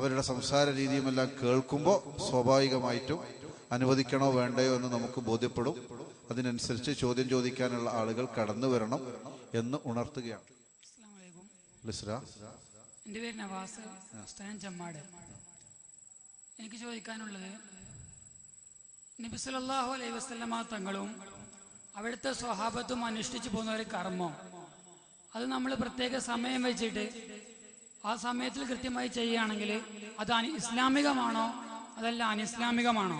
അവരുടെ സംസാര രീതിയുമെല്ലാം കേൾക്കുമ്പോൾ സ്വാഭാവികമായിട്ടും അനുവദിക്കണോ വേണ്ടയോ എന്ന് നമുക്ക് ബോധ്യപ്പെടും. അതിനനുസരിച്ച് ചോദ്യം ചോദിക്കാനുള്ള ആളുകൾ കടന്നു വരണം എന്ന് ഉണർത്തുകയാണ്. എൻ്റെ പേര് നവാസ്, സ്ഥലം ചമ്മാട്. എനിക്ക് ചോദിക്കാനുള്ളത്, നബി സല്ലല്ലാഹു അലൈഹി വസല്ലമ തങ്ങളും അവിടുത്തെ സ്വഹാബത്തും അനുഷ്ഠിച്ചു പോകുന്ന ഒരു കർമ്മം, അത് നമ്മൾ പ്രത്യേക സമയം വെച്ചിട്ട് ആ സമയത്തിൽ കൃത്യമായി ചെയ്യുകയാണെങ്കിൽ അത് ഇസ്ലാമികമാണോ അതല്ല അനിസ്ലാമികമാണോ?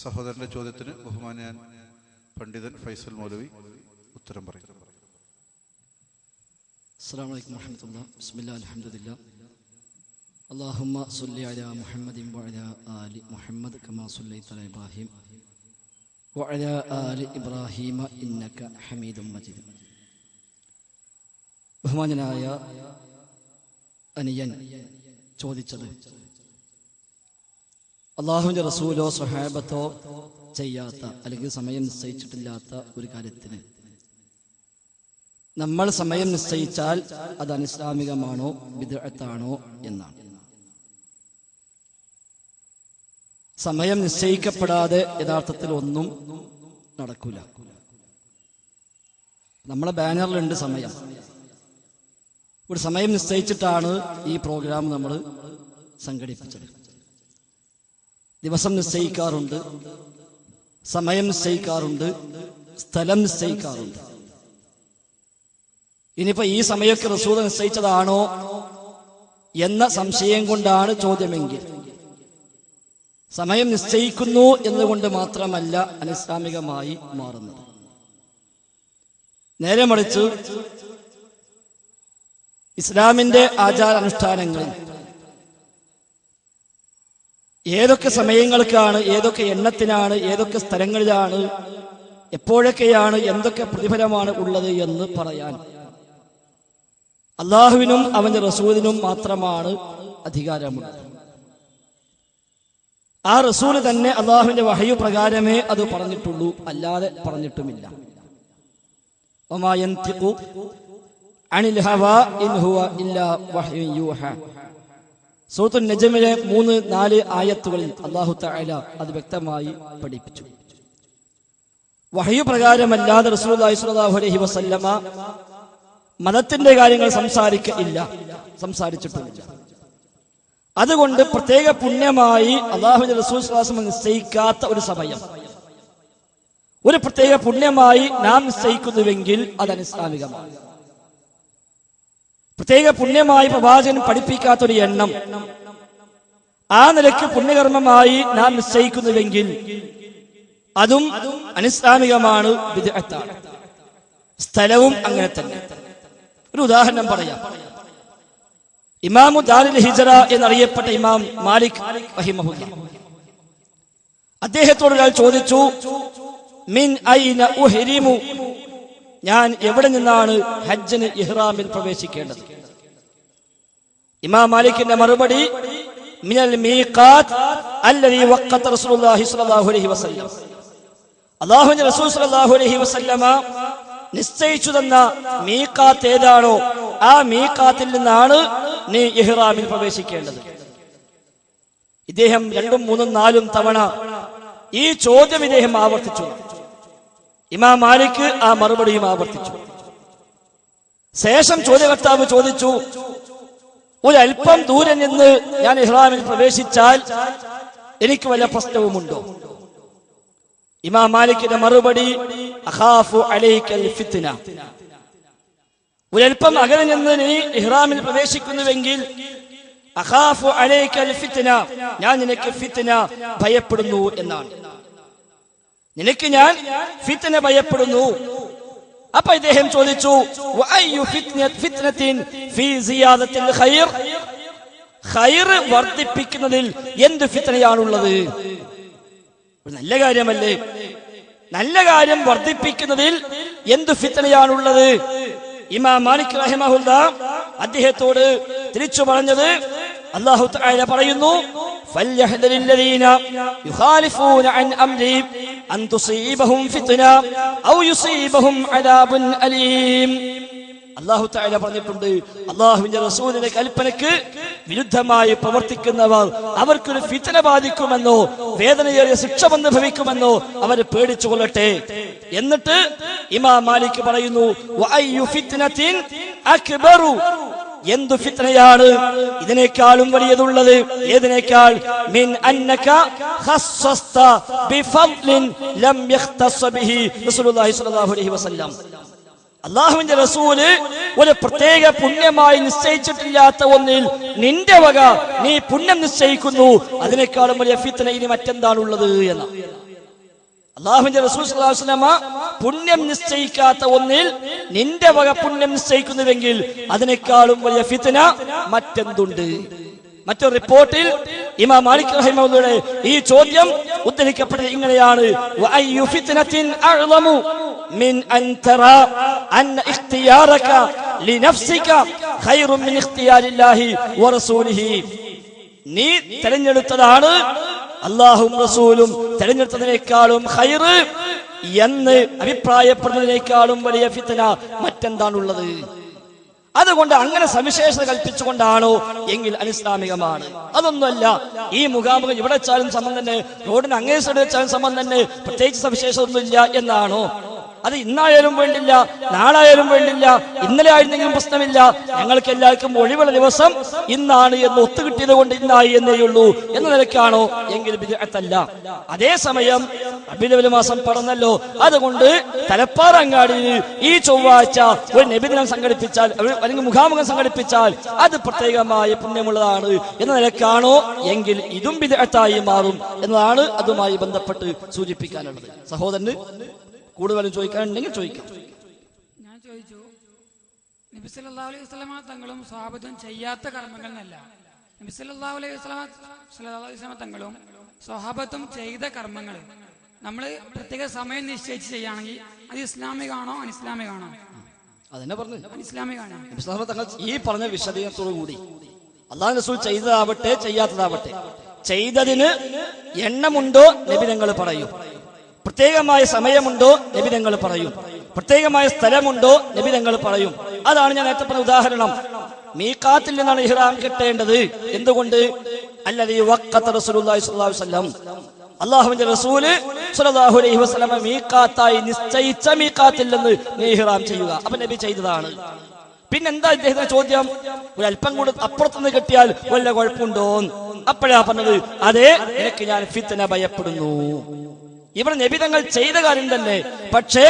സഹോദരന്റെ ചോദ്യത്തിന് ബഹുമാന്യൻ പണ്ഡിതൻ ഫൈസൽ മൗലവി ഉത്തരം പറയും. അസ്സലാമു അലൈക്കും വറഹ്മത്തുള്ളാഹി. ബിസ്മില്ലാഹിൽ അൽഹംദുലില്ലാഹ്. അല്ലാഹുമ്മ സ്വല്ലി അലാ മുഹമ്മദിൻ വഅലാ ആലി മുഹമ്മദ് കമാ സ്വല്ലൈത അലാ ഇബ്രാഹിം വഅലാ ആലി ഇബ്രാഹിമ ഇന്നക ഹമീദും മജീദ്. ബഹുമാന്യനായ അനിയൻ ചോദിച്ചത്, അള്ളാഹുവിൻ്റെ റസൂലോ സ്വഹാബത്തോ ചെയ്യാത്ത അല്ലെങ്കിൽ സമയം നിശ്ചയിച്ചിട്ടില്ലാത്ത ഒരു കാര്യത്തിന് നമ്മൾ സമയം നിശ്ചയിച്ചാൽ അത് അനിസ്ലാമികമാണോ ബിദ്അത്താണോ എന്നാണ്. സമയം നിശ്ചയിക്കപ്പെടാതെ യഥാർത്ഥത്തിൽ ഒന്നും നടക്കൂല. നമ്മളെ ബാനറിലുണ്ട് സമയം. ഒരു സമയം നിശ്ചയിച്ചിട്ടാണ് ഈ പ്രോഗ്രാം നമ്മൾ സംഘടിപ്പിച്ചത്. ദിവസം നിശ്ചയിക്കാറുണ്ട്, സമയം നിശ്ചയിക്കാറുണ്ട്, സ്ഥലം നിശ്ചയിക്കാറുണ്ട്. ഇനിയിപ്പോ ഈ സമയമൊക്കെ റസൂൽ നിശ്ചയിച്ചതാണോ എന്ന സംശയം കൊണ്ടാണ് ചോദ്യമെങ്കിൽ, സമയം നിശ്ചയിക്കുന്നു എന്നുകൊണ്ട് മാത്രമല്ല അനിസ്ലാമികമായി മാറുന്നത്. നേരെ മറിച്ച് ഇസ്ലാമിന്റെ ആചാരാനുഷ്ഠാനങ്ങളിൽ ഏതൊക്കെ സമയങ്ങൾക്കാണ്, ഏതൊക്കെ എണ്ണത്തിനാണ്, ഏതൊക്കെ സ്ഥലങ്ങളിലാണ്, എപ്പോഴൊക്കെയാണ്, എന്തൊക്കെ പ്രതിഫലമാണ് ഉള്ളത് എന്ന് പറയാൻ അള്ളാഹുവിനും അവന്റെ റസൂലിനും മാത്രമാണ് അധികാരമുള്ളത്. ആ റസൂല് തന്നെ അള്ളാഹുവിന്റെ വഹയു പ്രകാരമേ അത് പറഞ്ഞിട്ടുള്ളൂ, അല്ലാതെ പറഞ്ഞിട്ടുമില്ല. വമാ യൻതിഖു അനിൽ ഹവാ ഇൻ ഹുവ ഇല്ലാ വഹ്യുൻ യൂഹാ. സൂറത്തുൻ നജ്മിലെ 3-4 ആയത്തുകളിൽ അല്ലാഹു തആല അത് വ്യക്തമായി പഠിപ്പിച്ചു. വഹയു പ്രകാരമല്ലാതെ റസൂലുള്ളാഹി സ്വല്ലല്ലാഹു അലൈഹി വസല്ലമ മതത്തിന്റെ കാര്യങ്ങൾ സംസാരിച്ചിട്ടില്ല. അതുകൊണ്ട് പ്രത്യേക പുണ്യമായി അല്ലാഹുവിന്റെ റസൂൽ സ്വല്ലല്ലാഹു അലൈഹി വസല്ലം നിശ്ചയിക്കാത്ത ഒരു സമയം, ഒരു പ്രത്യേക പുണ്യമായി നാം നിശ്ചയിക്കുന്നുവെങ്കിൽ അത് അനിസ്ലാമികമാണ്. പ്രത്യേക പുണ്യമായി പ്രവാചകൻ പഠിപ്പിക്കാത്തൊരു എണ്ണം ആ നിലയ്ക്ക് പുണ്യകർമ്മമായി നാം നിശ്ചയിക്കുന്നുവെങ്കിൽ അതും അനിസ്ലാമികമാണ്, ബിദ്അത്താണ്. സ്ഥലവും അങ്ങനെ തന്നെ. ഒരു ഉദാഹരണം പറയാം. ഇമാമു ദാറുൽ ഹിജ്റ എന്നറിയപ്പെട്ട ഇമാം മാലിക് റഹിമഹുല്ലാഹ്, അദ്ദേഹത്തോട് ഒരാൾ ചോദിച്ചു, മിൻ ഐന ഉഹ്രിമു, ഞാൻ എവിടെ നിന്നാണ് ഹജ്ജിന് ഇഹ്റാമിൽ പ്രവേശിക്കേണ്ടത്? ഇമാം മാലിക്കിന്റെ മറുപടി, മിനൽ മീഖാത്ത് അല്ലദീ വഖത റസൂലുള്ളാഹി സ്വല്ലല്ലാഹു അലൈഹി വസല്ലം, അല്ലാഹുവിന്റെ റസൂൽ സ്വല്ലല്ലാഹു അലൈഹി വസല്ലമ നിശ്ചയിച്ചു തന്ന മീഖാത്ത് ഏതാണോ ആ മീഖാത്തിൽ നിന്നാണ് നീ ഇഹ്റാമിൽ പ്രവേശിക്കേണ്ടത്. ഇദ്ദേഹം 2, 3, 4 തവണ ഈ ചോദ്യം ഇദ്ദേഹം ആവർത്തിച്ചു. ഇമാം മാലിക് ആ മറുപടിയും ആവർത്തിച്ചു. ശേഷം ചോദ്യകർത്താവ് ചോദിച്ചു, ഒരൽപ്പം ദൂരെ നിന്ന് ഞാൻ ഇഹ്റാമിൽ പ്രവേശിച്ചാൽ എനിക്ക് വല്ല പ്രശ്നവുമുണ്ടോ? ഇമാം മാലിക്കിന്റെ മറുപടി, അഖാഫു അലൈക്കൽ ഫിത്ന, ഒരൽപ്പം അകലെ നിന്ന് നീ ഇഹ്റാമിൽ പ്രവേശിക്കുന്നുവെങ്കിൽ അഖാഫു അലൈക്കൽ ഫിത്ന, ഞാൻ നിനക്ക് ഫിത്ന ഭയപ്പെടുന്നു എന്നാണ്. നിനക്ക് ഞാൻ ഫിത്ന ഭയപ്പെടുന്നു. അപ്പൊ ഇദ്ദേഹം ചോദിച്ചു, വഅയ്യു ഫിത്നത്തിൻ ഫീ സിയാദത്തിൽ ഖൈർ, ഖൈർ വർദ്ധിപ്പിക്കുന്നതിൽ എന്ത് ഫിത്നയാണുള്ളത്? ഒരു നല്ല കാര്യമല്ലേ, നല്ല കാര്യം വർദ്ധിപ്പിക്കുന്നതിൽ എന്ത് ഫിത്നയാണുള്ളത്? ഇമാം മാലിക് റഹിമഹുല്ലാഹ് അദ്ദേഹത്തോട് തിരിച്ചു പറഞ്ഞത്, അല്ലാഹു തആല പറയുന്നു, ഫൽയഹ്ദരില്ലദീന യുഖാലിഫൂന അൻ അംരി അൻ തുസീബഹും ഫിത്ന ഔ യുസീബഹും അദാബുൻ അലീം. അല്ലാഹു തആല പറഞ്ഞിട്ടുണ്ട്, അല്ലാഹുവിന്റെ റസൂലിന്റെ കൽപ്പനക്ക് വിരുദ്ധമായി പ്രവർത്തിക്കുന്നവർ അവർക്കൊരു ഫിത്ന ബാധിക്കുമെന്നോ വേദനയേറിയ ശിക്ഷ അനുഭവിക്കുമെന്നോ അവർ പേടിച്ചു കൊള്ളട്ടെ. എന്നിട്ട് ഇമാം മാലിക് പറയുന്നു, വഅയ്യു ഫിത്നത്തിൻ അക്ബറു, എന്തു ഫിത്നയാണ് ഇതിനേക്കാളും വലിയതുള്ളത്? ഏതിനേക്കാൾ? മിൻ അന്നക ഖസ്സസ്ത ബിഫദ്ലിൻ ലം യഖ്തസ്സ ബിഹി റസൂലുള്ളാഹി സ്വല്ലല്ലാഹു അലൈഹി വസല്ലം. അല്ലാഹുവിന്റെ റസൂല് ഒരു പ്രത്യേക പുണ്യമായി നിശ്ചയിച്ചിട്ടില്ലാത്ത ഒന്നിൽ നിന്റെ വക നീ പുണ്യം നിശ്ചയിക്കുന്നു. അതിനേക്കാളും വലിയ ഫിത്ന ഇനി മറ്റെന്താണുള്ളത് എന്ന. അല്ലാഹുവിന്റെ റസൂൽ സ്വല്ലല്ലാഹു അലൈഹി വസല്ലമ പുണ്യം നിശ്ചയിക്കാത്ത ഒന്നിൽ നിന്റെ വക പുണ്യം നിശ്ചയിക്കുന്നുവെങ്കിൽ അതിനേക്കാളും വലിയ ഫിത്ന മറ്റെന്തുണ്ട്? മറ്റൊരു റിപ്പോർട്ടിൽ ഇമാം മാലിക് റഹിമഹുള്ളാഹി ഈ ചോദ്യം ഉദ്ധരിക്കപ്പെട്ടത് ഇങ്ങനെയാണ്: വഅയ്യു ഫിത്നത്തിൻ അഅ്ളമു മിൻ അൻ തറാ അന്ന ഇഖ്തിയാറക ലിനഫ്സിക ഖൈറുൻ മിൻ ഇഖ്തിയാരില്ലാഹി വറസൂലിഹി. നീ തിരഞ്ഞെടുത്തതാണ് അല്ലാഹുവും റസൂലും തിരഞ്ഞെടുത്തതിനേക്കാളും ഖൈറ് എന്ന് അഭിപ്രായപ്പെടുന്നതിനേക്കാളും വലിയ ഫിത്ന മറ്റെന്താണുള്ളത്? അതുകൊണ്ട് അങ്ങനെ സവിശേഷത കൽപ്പിച്ചുകൊണ്ടാണോ എങ്കിൽ അനിസ്ലാമികമാണ്. അതൊന്നുമല്ല. ഈ മുഖാമുഖം ഇവിടെ വെച്ചാലും സമം തന്നെ, റോഡിന് അങ്ങേ സൈഡ് വെച്ചാലും സമം തന്നെ, പ്രത്യേകിച്ച് സവിശേഷത ഒന്നുമില്ല എന്നാണോ? അത് ഇന്നായാലും വേണ്ടില്ല, നാളായാലും വേണ്ടില്ല, ഇന്നലെ ആയിരുന്നെങ്കിലും പ്രശ്നമില്ല, ഞങ്ങൾക്ക് എല്ലാവർക്കും ഒഴിവുള്ള ദിവസം ഇന്നാണ് എന്ന് ഒത്തുകിട്ടിയത് കൊണ്ട് ഇന്നായി എന്നേയുള്ളൂ എന്ന നിലയ്ക്കാണോ എങ്കിൽ ബിദ്അത്തല്ല. അതേസമയം റബീഉൽ മാസം പറഞ്ഞല്ലോ, അതുകൊണ്ട് തലപ്പാറങ്ങാടിയിൽ ഈ ചൊവ്വാഴ്ച ഒരു നബിദിനം സംഘടിപ്പിച്ചാൽ അല്ലെങ്കിൽ മുഖാമുഖം സംഘടിപ്പിച്ചാൽ അത് പ്രത്യേകമായ പുണ്യമുള്ളതാണ് എന്ന നിലക്കാണോ എങ്കിൽ ഇതും ബിദ്അത്തായി മാറും എന്നതാണ് അതുമായി ബന്ധപ്പെട്ട് സൂചിപ്പിക്കാനുള്ളത്. സഹോദരന് കൂടുതലും ചോദിക്കാനുണ്ടെങ്കിൽ ചോദിക്കാം. ഞാൻ ചോദിച്ചു, നബി സല്ലല്ലാഹു അലൈഹി വസല്ലമ തങ്ങളും സ്വഹാബത്തും ചെയ്യാത്ത കർമ്മങ്ങൾ എന്നല്ല, നബി സല്ലല്ലാഹു അലൈഹി വസല്ലമ തങ്ങളും സ്വഹാബത്തും ചെയ്ത കർമ്മങ്ങൾ നമ്മൾ പ്രത്യേക സമയം നിശ്ചയിച്ച് ചെയ്യുകയാണെങ്കിൽ അത് ഇസ്ലാമികമാണോ അനിസ്ലാമികമാണോ? അതെന്നെ പറഞ്ഞു, അനിസ്ലാമികമാണോ? നബി സല്ലല്ലാഹു അലൈഹി വസല്ലം ഈ പറഞ്ഞ വിശദീകരണത്തോടു കൂടി അല്ലാഹു റസൂൽ ചെയ്തതാവട്ടെ ചെയ്യാത്തതാവട്ടെ, ചെയ്തതിന് എണ്ണമുണ്ടോ നബി തങ്ങൾ പറയും, പ്രത്യേകമായ സമയമുണ്ടോ നബി തങ്ങൾ പറയും, പ്രത്യേകമായ സ്ഥലമുണ്ടോ നബി തങ്ങൾ പറയും. അതാണ് ഞാൻ നേരത്തെ പറഞ്ഞ ഉദാഹരണം. മീഖാത്തിൽ നിന്നാണ് ഇഹ്റാം കെട്ടേണ്ടത്. എന്തുകൊണ്ട്? അല്ലദീ വഖത റസൂലുള്ളാഹി സ്വല്ലല്ലാഹു അലൈഹി വസല്ലം, അല്ലാഹുവിന്റെ റസൂല് സ്വല്ലല്ലാഹു അലൈഹി വസല്ലം മീഖാത്തായി നിശ്ചയിച്ച മീഖാത്തിൽ നിന്ന് ഇഹ്റാം ചെയ്യുക. അപ്പൊ നബി ചെയ്തതാണ്. പിന്നെന്താ ഇദ്ദേഹത്തിന്റെ ചോദ്യം? ഒരു അല്പം കൂടെ അപ്പുറത്തുനിന്ന് കെട്ടിയാൽ വല്ല കുഴപ്പമുണ്ടോ? അപ്പോഴാ പറഞ്ഞത്, അതെ, എനിക്ക് ഞാൻ ഫിത്ന ഭയപ്പെടുന്നു. ഇവിടെ നബിതങ്ങൾ ചെയ്ത കാര്യം തന്നെ, പക്ഷേ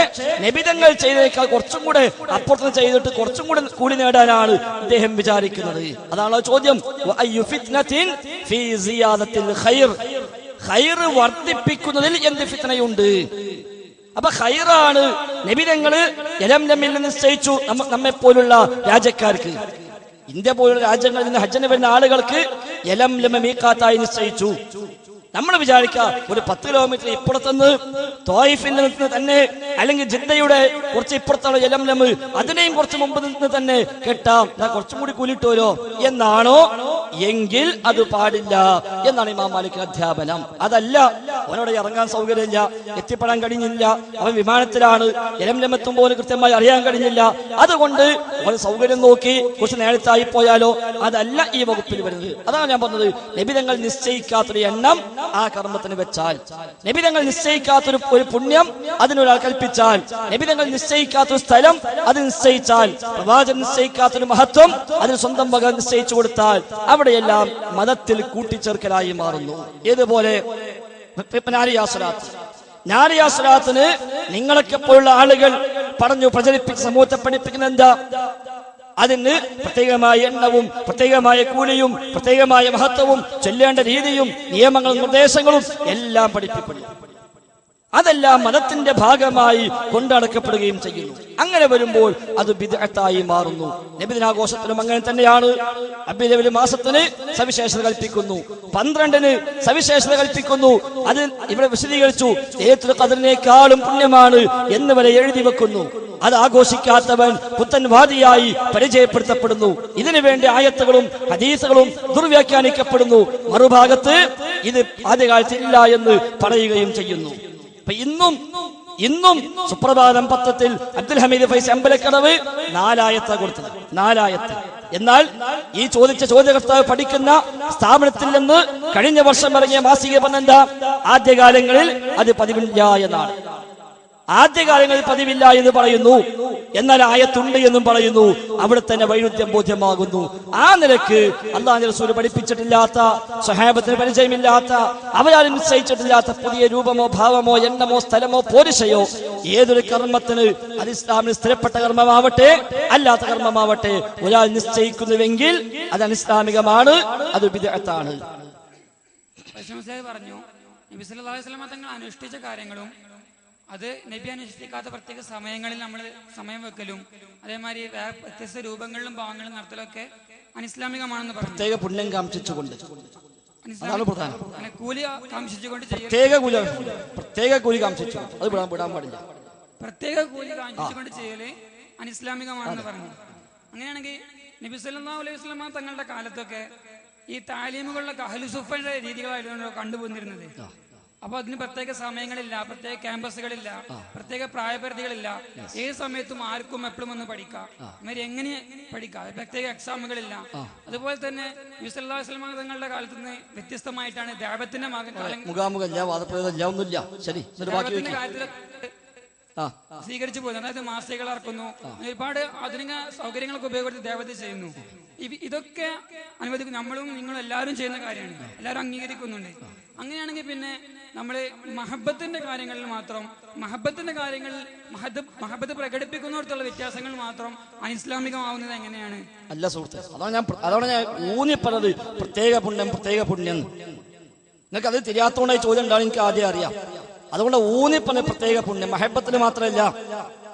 നബിതങ്ങൾ ചെയ്തേക്കാൾ കുറച്ചും കൂടെ അപ്പുറത്ത് ചെയ്തിട്ട് കുറച്ചും കൂടെ കൂടി നേടാനാണ് അദ്ദേഹം വിചാരിക്കുന്നത്. അതാണ് ചോദ്യം. ഖൈർ വർദ്ധിപ്പിക്കുന്നതിൽ എന്ത് ഫിത്നയുണ്ട്? അപ്പൊ ഖൈറാണ് നബിതങ്ങള് യലംലമിൽ നിന്ന് നിശ്ചയിച്ചു. നമ്മെ പോലുള്ള രാജ്യക്കാർക്ക്, ഇന്ത്യ പോലുള്ള രാജ്യങ്ങളിൽ നിന്ന് ഹജ്ജിന് വരുന്ന ആളുകൾക്ക് യലംലമ മീഖാത്തായി നിശ്ചയിച്ചു. നമ്മൾ വിചാരിക്കുക ഒരു 10 കിലോമീറ്റർ ഇപ്പുറത്തുനിന്ന് ത്വായിഫിൽ നിന്ന് തന്നെ അല്ലെങ്കിൽ ജിദ്ദയുടെ കുറച്ച് ഇപ്പുറത്തുള്ള യലംലം അതിനെയും കുറച്ച് മുമ്പ് നിന്ന് തന്നെ കെട്ടാം, കുറച്ചും കൂടി കൂലിട്ടോരോ എന്നാണോ എങ്കിൽ അത് പാടില്ല എന്നാണ് ഇമാം മാലിക്കിന്റെ അധ്യാപനം. അതല്ല, അവനോട് ഇറങ്ങാൻ സൗകര്യമില്ല, എത്തിപ്പെടാൻ കഴിഞ്ഞില്ല, അവൻ വിമാനത്തിലാണ്, യലംലം എത്തുമ്പോൾ കൃത്യമായി അറിയാൻ കഴിഞ്ഞില്ല, അതുകൊണ്ട് അവൻ സൗകര്യം നോക്കി കുറച്ച് നേരത്തായി പോയാലോ, അതല്ല ഈ വകുപ്പിൽ വരുന്നത്. അതാണ് ഞാൻ പറഞ്ഞത്. നബിതങ്ങൾ നിശ്ചയിക്കാത്തൊരു എണ്ണം ആ കർമ്മത്തിന് വെച്ചാൽ, നബിതങ്ങൾ നിശ്ചയിക്കാത്തൊരു പുണ്യം അതിനൊരാൾ കൽപ്പിച്ചാൽ, നബിതങ്ങൾ നിശ്ചയിക്കാത്തൊരു സ്ഥലം അത് നിശ്ചയിച്ചാൽ, പ്രവാചകൻ നിശ്ചയിക്കാത്തൊരു മഹത്വം അതിന് സ്വന്തം വക നിശ്ചയിച്ചു കൊടുത്താൽ അവിടെയെല്ലാം മതത്തിൽ കൂട്ടിച്ചേർക്കലായി മാറുന്നു. ഏതുപോലെ നാരിയാസ്വലാത്തിന് നിങ്ങളൊക്കെ പോലുള്ള ആളുകൾ പറഞ്ഞു പ്രചരിപ്പിച്ച് സമൂഹത്തെ പഠിപ്പിക്കുന്ന എന്താ? അതിന് പ്രത്യേകമായ എണ്ണവും പ്രത്യേകമായ കൂലിയും പ്രത്യേകമായ മഹത്വവും ചൊല്ലേണ്ട രീതിയും നിയമങ്ങളും നിർദ്ദേശങ്ങളും എല്ലാം പഠിപ്പിക്കുന്നു. അതെല്ലാം മതത്തിന്റെ ഭാഗമായി കൊണ്ടടക്കപ്പെടുകയും ചെയ്യുന്നു. അങ്ങനെ വരുമ്പോൾ അത് ബിദ്അത്തായി മാറുന്നു. നബിദിനാഘോഷത്തിലും അങ്ങനെ തന്നെയാണ്. റബീഉൽ മാസത്തിന് സവിശേഷത കൽപ്പിക്കുന്നു, 12-ന് സവിശേഷത കൽപ്പിക്കുന്നു. അത് ഇവിടെ വിശദീകരിച്ചു. ലൈലത്തുൽ ഖദ്റിനേക്കാളും പുണ്യമാണ് എന്ന് വരെ എഴുതി വെക്കുന്നു. അത് ആഘോഷിക്കാത്തവൻ പുത്തൻവാദിയായി പരിചയപ്പെടുത്തപ്പെടുന്നു. ഇതിനു വേണ്ടി ആയത്തുകളും ഹദീസുകളും ദുർവ്യാഖ്യാനിക്കപ്പെടുന്നു. മറുഭാഗത്ത് ഇത് ആദ്യകാലത്ത് ഇല്ല എന്ന് പറയുകയും ചെയ്യുന്നു. ഇന്നും സുപ്രഭാതം പത്രത്തിൽ അബ്ദുൽ ഹമീദ് ഫൈസി അമ്പലക്കടവ് 4 ആയത്താ കൊടുത്തത്. 4 ആയത്ത് എന്നാൽ ഈ ചോദിച്ച ചോദ്യകർത്താവ് പഠിക്കുന്ന സ്ഥാപനത്തിൽ നിന്ന് കഴിഞ്ഞ വർഷം ഇറങ്ങിയ മാസിക പറഞ്ഞെന്താ, ആദ്യകാലങ്ങളിൽ അത് പതിവില്ല എന്നാണ്. ആദ്യകാലങ്ങളിൽ പതിവില്ല എന്ന് പറയുന്നു, എന്നാൽ ആയത്തുണ്ട് എന്നും പറയുന്നു. അവിടെ തന്നെ വൈരുദ്ധ്യം ബോധ്യമാകുന്നു. ആ നിലക്ക് അല്ലാഹുവിന്റെ റസൂൽ പഠിപ്പിച്ചിട്ടില്ലാത്ത, സ്വഹാബത്തിന് പരിചയമില്ലാത്ത, അവരാരും നിശ്ചയിച്ചിട്ടില്ലാത്ത പുതിയ രൂപമോ ഭാവമോ എണ്ണമോ സ്ഥലമോ പോരിശയോ ഏതൊരു കർമ്മത്തിന് അത് ഇസ്ലാമിന് സ്ഥിരപ്പെട്ട കർമ്മമാവട്ടെ അല്ലാത്ത കർമ്മമാവട്ടെ ഒരാൾ നിശ്ചയിക്കുന്നുവെങ്കിൽ അത് അനിസ്ലാമികമാണ്, അത് ബിദ്അത്താണ്. പറഞ്ഞു നബി സല്ലല്ലാഹു അലൈഹി വസല്ലം തങ്ങൾ അനുഷ്ഠിച്ച കാര്യങ്ങളും അത് നബി അനുഷ്ഠിക്കാത്ത പ്രത്യേക സമയങ്ങളിൽ നമ്മൾ സമയം വെക്കലും അതേമാതിരി വ്യത്യസ്ത രൂപങ്ങളിലും ഭാവങ്ങളിലും നടത്തലൊക്കെ അനിസ്ലാമികമാണെന്ന് പറഞ്ഞു. പ്രത്യേക പുണ്യം കാംക്ഷിച്ചുകൊണ്ട്, അതാണ് പ്രധാനം. കൂലി കാംക്ഷിച്ചുകൊണ്ട് പ്രത്യേക കൂലി കാംക്ഷിച്ചു, അത് വിടാൻ പാടില്ല. പ്രത്യേക കൂലി കാംക്ഷിച്ചുകൊണ്ട് ചെയ്യല് അനിസ്ലാമികമാണെന്ന് പറഞ്ഞു. അങ്ങനെയാണെങ്കിൽ നബി സല്ലല്ലാഹു അലൈഹി വസല്ലം തങ്ങളുടെ കാലത്തൊക്കെ ഈ താലീമുകളിലൊക്കെ അഹ്ലുസുഫയുടെ രീതികളായിരുന്നു കണ്ടുപോന്നിരുന്നത്. അപ്പൊ അതിന് പ്രത്യേക സമയങ്ങളില്ല, പ്രത്യേക ക്യാമ്പസുകളില്ല, പ്രത്യേക പ്രായപരിധികളില്ല. ഏത് സമയത്തും ആർക്കും എപ്പോഴും ഒന്ന് പഠിക്കാം, ഇവര് എങ്ങനെ പഠിക്കാം, പ്രത്യേക എക്സാമുകളില്ല. അതുപോലെ തന്നെ നബി സല്ലല്ലാഹു അലൈഹി വസല്ലം തങ്ങളുടെ കാലത്ത് നിന്ന് വ്യത്യസ്തമായിട്ടാണ് ദഅവത്തിന്റെ കാര്യത്തിൽ സ്വീകരിച്ചു പോകുന്നത്. അതായത് മാസികകൾ ഇറക്കുന്നു, ഒരുപാട് ആധുനിക സൗകര്യങ്ങളൊക്കെ ഉപയോഗിച്ച് ദഅവത്ത് ചെയ്യുന്നു. ഇതൊക്കെ അനുവദിക്കും, നമ്മളും നിങ്ങളും എല്ലാവരും ചെയ്യുന്ന കാര്യമാണ്, എല്ലാവരും അംഗീകരിക്കുന്നുണ്ട്. അങ്ങനെയാണെങ്കിൽ പിന്നെ നമ്മള് മഹബത്തിന്റെ കാര്യങ്ങളിൽ മാത്രം, മഹബത്തിന്റെ കാര്യങ്ങളിൽ മഹബത്ത് പ്രകടിപ്പിക്കുന്നിടത്തുള്ള വ്യത്യാസങ്ങൾ മാത്രം അനിസ്ലാമികമാവുന്നത് എങ്ങനെയാണ്? അല്ല സുഹൃത്തെ, അതാണ് ഞാൻ ഊന്നി പറഞ്ഞത്, പ്രത്യേക പുണ്യം. നിങ്ങൾക്ക് അത് തിരിയാത്തോണ്ടായി ചോദ്യം ഉണ്ടാവും, എനിക്ക് ആദ്യം അറിയാം. അതുകൊണ്ട് ഊന്നിപ്പറഞ്ഞ പ്രത്യേക പുണ്യം മഹബത്തിന് മാത്രമല്ല.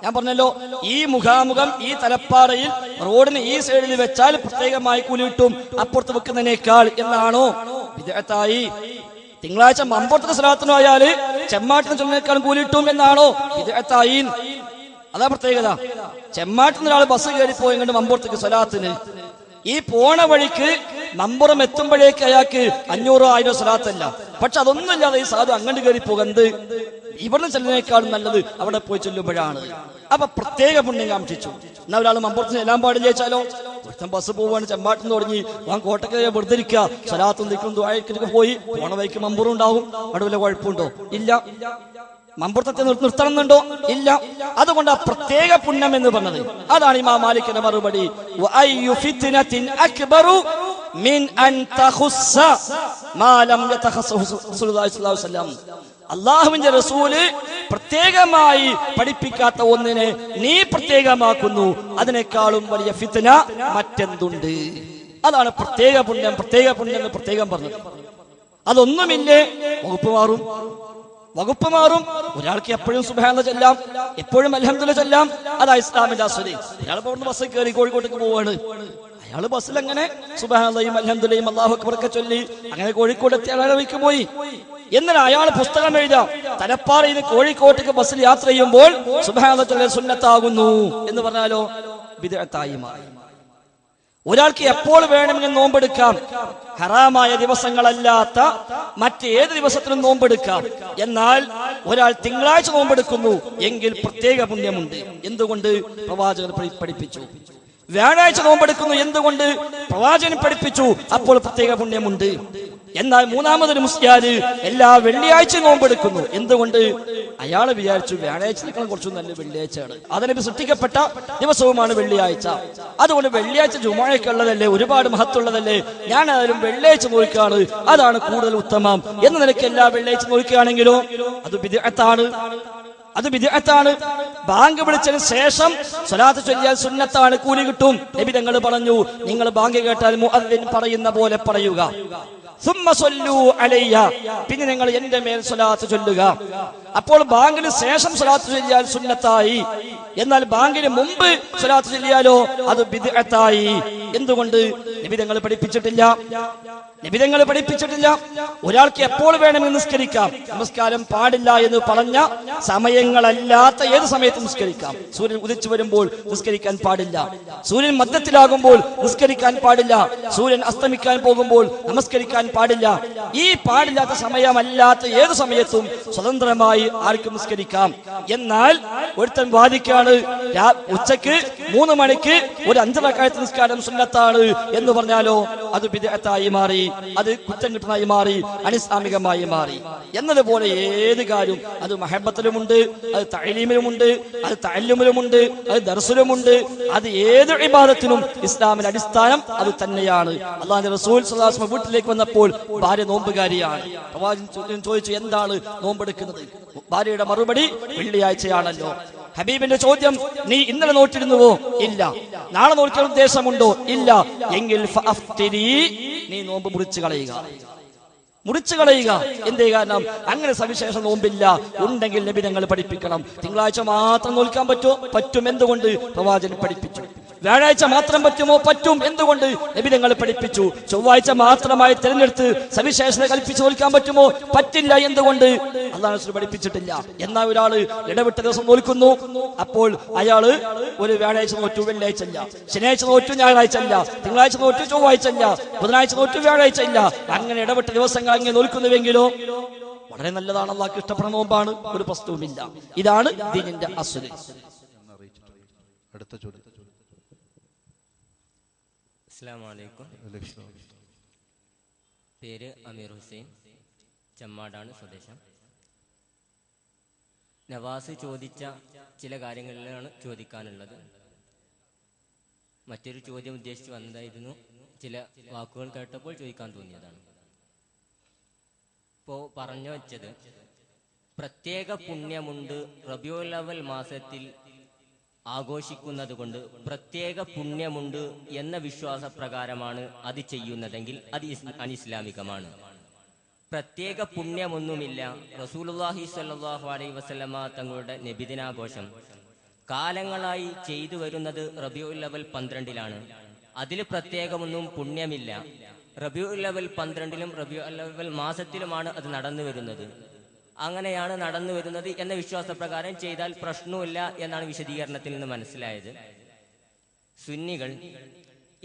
ഞാൻ പറഞ്ഞല്ലോ, ഈ മുഖാമുഖം ഈ തലപ്പാറയിൽ റോഡിന് ഈ സൈഡിൽ വെച്ചാൽ പ്രത്യേകമായി കൂലി കിട്ടും അപ്പുറത്ത് വെക്കുന്നതിനേക്കാൾ എന്നാണോ ബിദ്അത്തായി? തിങ്കളാഴ്ച മമ്പുറത്തെ സ്വലാത്തിന് പോയാല് ചെമ്മാട്ടിന് ചൊല്ലിനേക്കാളും കൂലി കിട്ടും എന്നാണോ ബിദ്അത്തായി? അതാ പ്രത്യേകത. ചെമ്മാട്ടിൽ ഒരാൾ ബസ് കയറിപ്പോയി കണ്ട് മമ്പുറത്തേക്ക് സ്വലാത്തിന്, ഈ പോണ വഴിക്ക് മമ്പുറം എത്തുമ്പോഴേക്ക് അയാൾക്ക് 500-1000 സ്വലാത്തല്ല. പക്ഷെ അതൊന്നുമില്ലാതെ ഈ സാധു അങ്ങോട്ട് കയറി പോകുന്നത് ഇവിടുന്ന് ചെല്ലുന്നതിനേക്കാളും നല്ലത് അവിടെ പോയി ചെല്ലുമ്പോഴാണ്. അപ്പൊ പ്രത്യേക പുണ്യം കാംക്ഷിച്ചു. എന്നാ ഒരാൾ മമ്പുറത്തിന് എല്ലാം പാടില്ല വെച്ചാലോ? ഒരുത്തൻ ബസ് പോവാണ്, ചെമ്മാട്ടിന്ന് തുടങ്ങി കോട്ടയ്ക്ക് വെറുതെ ഇരിക്കുക, സ്വലാത്തും നിൽക്കും ദുആയ്ക്കൊക്കെ പോയി പോണ വഴിക്ക് മമ്പുറം ഉണ്ടാവും, അവിടെ വല്ല കുഴപ്പമുണ്ടോ? ഇല്ല. മമ്പുറത്തെ നിർത്തണം എന്നുണ്ടോ? ഇല്ല. അതുകൊണ്ട് ആ പ്രത്യേക പുണ്യം എന്ന് പറഞ്ഞത് അതാണ് ഇമാം മാലിക്കിന്റെ മറുപടി. അല്ലാഹുവിന്റെ റസൂല് പ്രത്യേകമായി പഠിപ്പിക്കാത്ത ഒന്നിനെ നീ പ്രത്യേകമാക്കുന്നു, അതിനേക്കാളും വലിയ ഫിത്ന മറ്റെന്തുണ്ട്? അതാണ് പ്രത്യേക പുണ്യം എന്ന് പ്രത്യേകം പറഞ്ഞത്. അതൊന്നുമില്ലേ വകുപ്പ് മാറും. ഒരാൾക്ക് എപ്പോഴും സുബ്ഹാന ചൊല്ലാം, എപ്പോഴും അൽഹംദുലില്ലാഹ് ചൊല്ലാം, അതാ ഇസ്ലാമിന്റെ അസ്വദി. അയാൾ പോകുന്ന ബസ്സിൽ കയറി കോഴിക്കോട്ടേക്ക് പോവാണ്, അയാൾ ബസ്സിൽ അങ്ങനെ സുബ്ഹാനല്ലാഹും അൽഹംദുലില്ലാഹും അല്ലാഹു അക്ബർ ഒക്കെ ചൊല്ലി അങ്ങനെ കോഴിക്കോട് എത്തി അയാൾക്ക് പോയി. എന്നാൽ അയാൾ പുസ്തകം എഴുതാം, തലപ്പാറയിൽ കോഴിക്കോട്ടേക്ക് ബസ്സിൽ യാത്ര ചെയ്യുമ്പോൾ സുബ്ഹാനല്ലാഹ് ചൊല്ലൽ സുന്നത്താകുന്നു എന്ന് പറഞ്ഞാലോ ബിദ്അത്തായി മാറി. ഒരാൾക്ക് എപ്പോൾ വേണമെങ്കിൽ നോമ്പെടുക്കാം, ഹറാമായ ദിവസങ്ങളല്ലാത്ത മറ്റേത് ദിവസത്തിനും നോമ്പെടുക്കാം. എന്നാൽ ഒരാൾ തിങ്കളാഴ്ച നോമ്പെടുക്കുന്നു എങ്കിൽ പ്രത്യേക പുണ്യമുണ്ട്. എന്തുകൊണ്ട്? പ്രവാചകൻ പഠിപ്പിച്ചു. വ്യാഴാഴ്ച നോമ്പെടുക്കുന്നു, എന്തുകൊണ്ട്? പ്രവാചകൻ പഠിപ്പിച്ചു, അപ്പോൾ പ്രത്യേക പുണ്യമുണ്ട്. എന്നാൽ മൂന്നാമതൊരു മുസ്ലിയാര് എല്ലാ വെള്ളിയാഴ്ചയും നോമ്പെടുക്കുന്നു, എന്തുകൊണ്ട്? അയാൾ വിചാരിച്ചു വ്യാഴാഴ്ചയേക്കാളും കുറച്ചു നല്ല വെള്ളിയാഴ്ചയാണ്, അതിനെ സൃഷ്ടിക്കപ്പെട്ട ദിവസവുമാണ് വെള്ളിയാഴ്ച, അതുകൊണ്ട് വെള്ളിയാഴ്ച ജുമുഅയ്ക്ക് ഉള്ളതല്ലേ, ഒരുപാട് മഹത്വമുള്ളതല്ലേ, ഞാൻ ആരും വെള്ളിയാഴ്ച നോക്കുകയാണ്, അതാണ് കൂടുതൽ ഉത്തമം എന്ന നിലയ്ക്ക് എല്ലാ വെള്ളിയാഴ്ച നോക്കുകയാണെങ്കിലോ അത് ബിദ്അത്താണ്. ബാങ്ക് വിളിച്ചതിന് ശേഷം സ്വലാത്ത് ചൊല്ലിയാൽ സുന്നത്താണ്, കൂലി കിട്ടും. നബി തങ്ങൾ പറഞ്ഞു, നിങ്ങൾ ബാങ്ക് കേട്ടാൽ മുഅദ്ദിൻ പറയുന്ന പോലെ പറയുക, സുമ്മ സ്വല്ലു അലയ്യ, പിന്നെ നിങ്ങൾ എന്റെ മേൽ സ്വലാത്ത് ചൊല്ലുക. അപ്പോൾ ബാങ്കിന് ശേഷം സ്വലാത്ത് ചൊല്ലിയാൽ സുന്നത്തായി, എന്നാൽ ബാങ്കിന് മുമ്പ് സ്വലാത്ത് ചൊല്ലിയാലോ അത് ബിദ്അത്തായി. എന്തുകൊണ്ട്? നബി തങ്ങൾ പഠിപ്പിച്ചിട്ടില്ല. ഒരാൾക്ക് എപ്പോൾ വേണമെങ്കിൽ നിസ്കരിക്കാം, നമസ്കാരം പാടില്ല എന്ന് പറഞ്ഞ സമയങ്ങളല്ലാത്ത ഏത് സമയത്തും നിസ്കരിക്കാം. സൂര്യൻ ഉദിച്ചു വരുമ്പോൾ നിസ്കരിക്കാൻ പാടില്ല, സൂര്യൻ മധ്യത്തിലാകുമ്പോൾ നിസ്കരിക്കാൻ പാടില്ല, സൂര്യൻ അസ്തമിക്കാൻ പോകുമ്പോൾ നമസ്കരിക്കാൻ നിസ്കരിക്കാൻ പാടില്ല. ഈ പാടില്ലാത്ത സമയമല്ലാത്ത ഏത് സമയത്തും സ്വതന്ത്രമായി ആർക്കും നിസ്കരിക്കാം. എന്നാൽ ഒരുത്തൻ വാദിക്കാണ് ഉച്ചക്ക് 3 മണിക്ക് ഒരു 5 റക്അത്ത് നിസ്കാരം സുന്നത്താണ് എന്ന് പറഞ്ഞാലോ അത് ബിദ്അത്തായി മാറി, അത് കുറ്റം കിട്ടനായി മാറി, അനിസ്ലാമികമായി മാറി. എന്നതുപോലെ ഏത് കാര്യം അത് മഹബത്തിലുമുണ്ട്, അത് തഅലീമിലുമുണ്ട്, അത് തഅല്ലുമിലുമുണ്ട്, അത് ദർസിലുമുണ്ട്. അത് ഏത് ഇബാദത്തിനും ഇസ്ലാമിന്റെ അടിസ്ഥാനം അത് തന്നെയാണ്. അല്ലാഹുവിന്റെ റസൂൽ സ്വല്ലല്ലാഹു അലൈഹി വസല്ലം വീട്ടിലേക്ക് വന്നപ്പോൾ ഭാര്യ നോമ്പുകാരിയാണ്. പ്രവാചകൻ ചോദിച്ചു, എന്താണ് നോമ്പെടുക്കുന്നത്? ഭാര്യയുടെ മറുപടി, വെള്ളിയാഴ്ചയാണല്ലോ. ഹബീബിന്റെ ചോദ്യം, നീ ഇന്നലെ നോറ്റിരുന്നുവോ? ഇല്ല. നാളെ നോക്കാൻ ഉദ്ദേശമുണ്ടോ? ഇല്ല. എങ്കിൽ നീ നോമ്പ് മുറിച്ചു കളയുക. എന്തേ കാരണം? അങ്ങനെ സവിശേഷ നോമ്പില്ല. ഉണ്ടെങ്കിൽ നബി തങ്ങൾ പഠിപ്പിക്കണം. തിങ്കളാഴ്ച മാത്രം നോൽക്കാൻ പറ്റും. എന്തുകൊണ്ട്? പ്രവാചകൻ പഠിപ്പിച്ചു. വ്യാഴാഴ്ച മാത്രം പറ്റുമോ? പറ്റും. എന്തുകൊണ്ട്? നബി തങ്ങൾ പഠിപ്പിച്ചു. ചൊവ്വാഴ്ച മാത്രമായി തിരഞ്ഞെടുത്ത് സവിശേഷത കൽപ്പിച്ച് നോൽക്കാൻ പറ്റുമോ? പറ്റില്ല. എന്തുകൊണ്ട്? അല്ലാഹു പഠിപ്പിച്ചിട്ടില്ല. എന്നാൽ ഒരാള് ഇടവിട്ട ദിവസം നോൽക്കുന്നു, അപ്പോൾ അയാള് ഒരു വ്യാഴാഴ്ച നോറ്റു, വെള്ളിയാഴ്ച ഇല്ല. ശനിയാഴ്ച നോറ്റു, ഞായറാഴ്ച ഇല്ല. തിങ്കളാഴ്ച നോറ്റു, ചൊവ്വാഴ്ച ഇല്ല. ബുധനാഴ്ച നോറ്റു, വ്യാഴാഴ്ച ഇല്ല. അങ്ങനെ ഇടവിട്ട ദിവസങ്ങൾ അങ്ങനെ നോൽക്കുന്നുവെങ്കിലോ വളരെ നല്ലതാണ്. അള്ളാഹ്ക്ക് ഇഷ്ടപ്പെടുന്ന നോമ്പാണ്, ഒരു പ്രശ്നവുമില്ല. ഇതാണ് ദീനിന്റെ അസ്ല്. അടുത്ത ചോദ്യം. അസ്സലാമു അലൈക്കും. പേര് അമീർ ഹുസൈൻ, ചമ്മാടാണ് സ്വദേശം. നവാസ് ചോദിച്ച ചില കാര്യങ്ങളിലാണ് ചോദിക്കാനുള്ളത്. മറ്റൊരു ചോദ്യം ഉദ്ദേശിച്ച് വന്നതായിരുന്നു. ചില വാക്കുകൾ കേട്ടപ്പോൾ ചോദിക്കാൻ തോന്നിയതാണ്. ഇപ്പോൾ പറഞ്ഞു വച്ചത്, പ്രത്യേക പുണ്യമുണ്ട് റബീഉൽ അവ്വൽ മാസത്തിൽ ആഘോഷിക്കുന്നത് കൊണ്ട് പ്രത്യേക പുണ്യമുണ്ട് എന്ന വിശ്വാസപ്രകാരമാണ് അത് ചെയ്യുന്നതെങ്കിൽ അത് അനിസ്ലാമികമാണ്. പ്രത്യേക പുണ്യമൊന്നുമില്ല. റസൂലുള്ളാഹി സ്വല്ലല്ലാഹു അലൈഹി വസല്ലമ തങ്ങളുടെ നബിദിനാഘോഷം കാലങ്ങളായി ചെയ്തു വരുന്നത് റബീഉൽ അവ്വൽ 12-ലാണ്. അതിൽ പ്രത്യേകമൊന്നും പുണ്യമില്ല. റബീഉൽ അവ്വൽ 12-ലും റബീഉൽ അവ്വൽ മാസത്തിലുമാണ് അത് നടന്നു വരുന്നത്. അങ്ങനെയാണ് നടന്നു വരുന്നത് എന്ന വിശ്വാസപ്രകാരം ചെയ്താൽ പ്രശ്നമില്ല എന്നാണ് വിശദീകരണത്തിൽ നിന്ന് മനസ്സിലായത്. സുന്നികൾ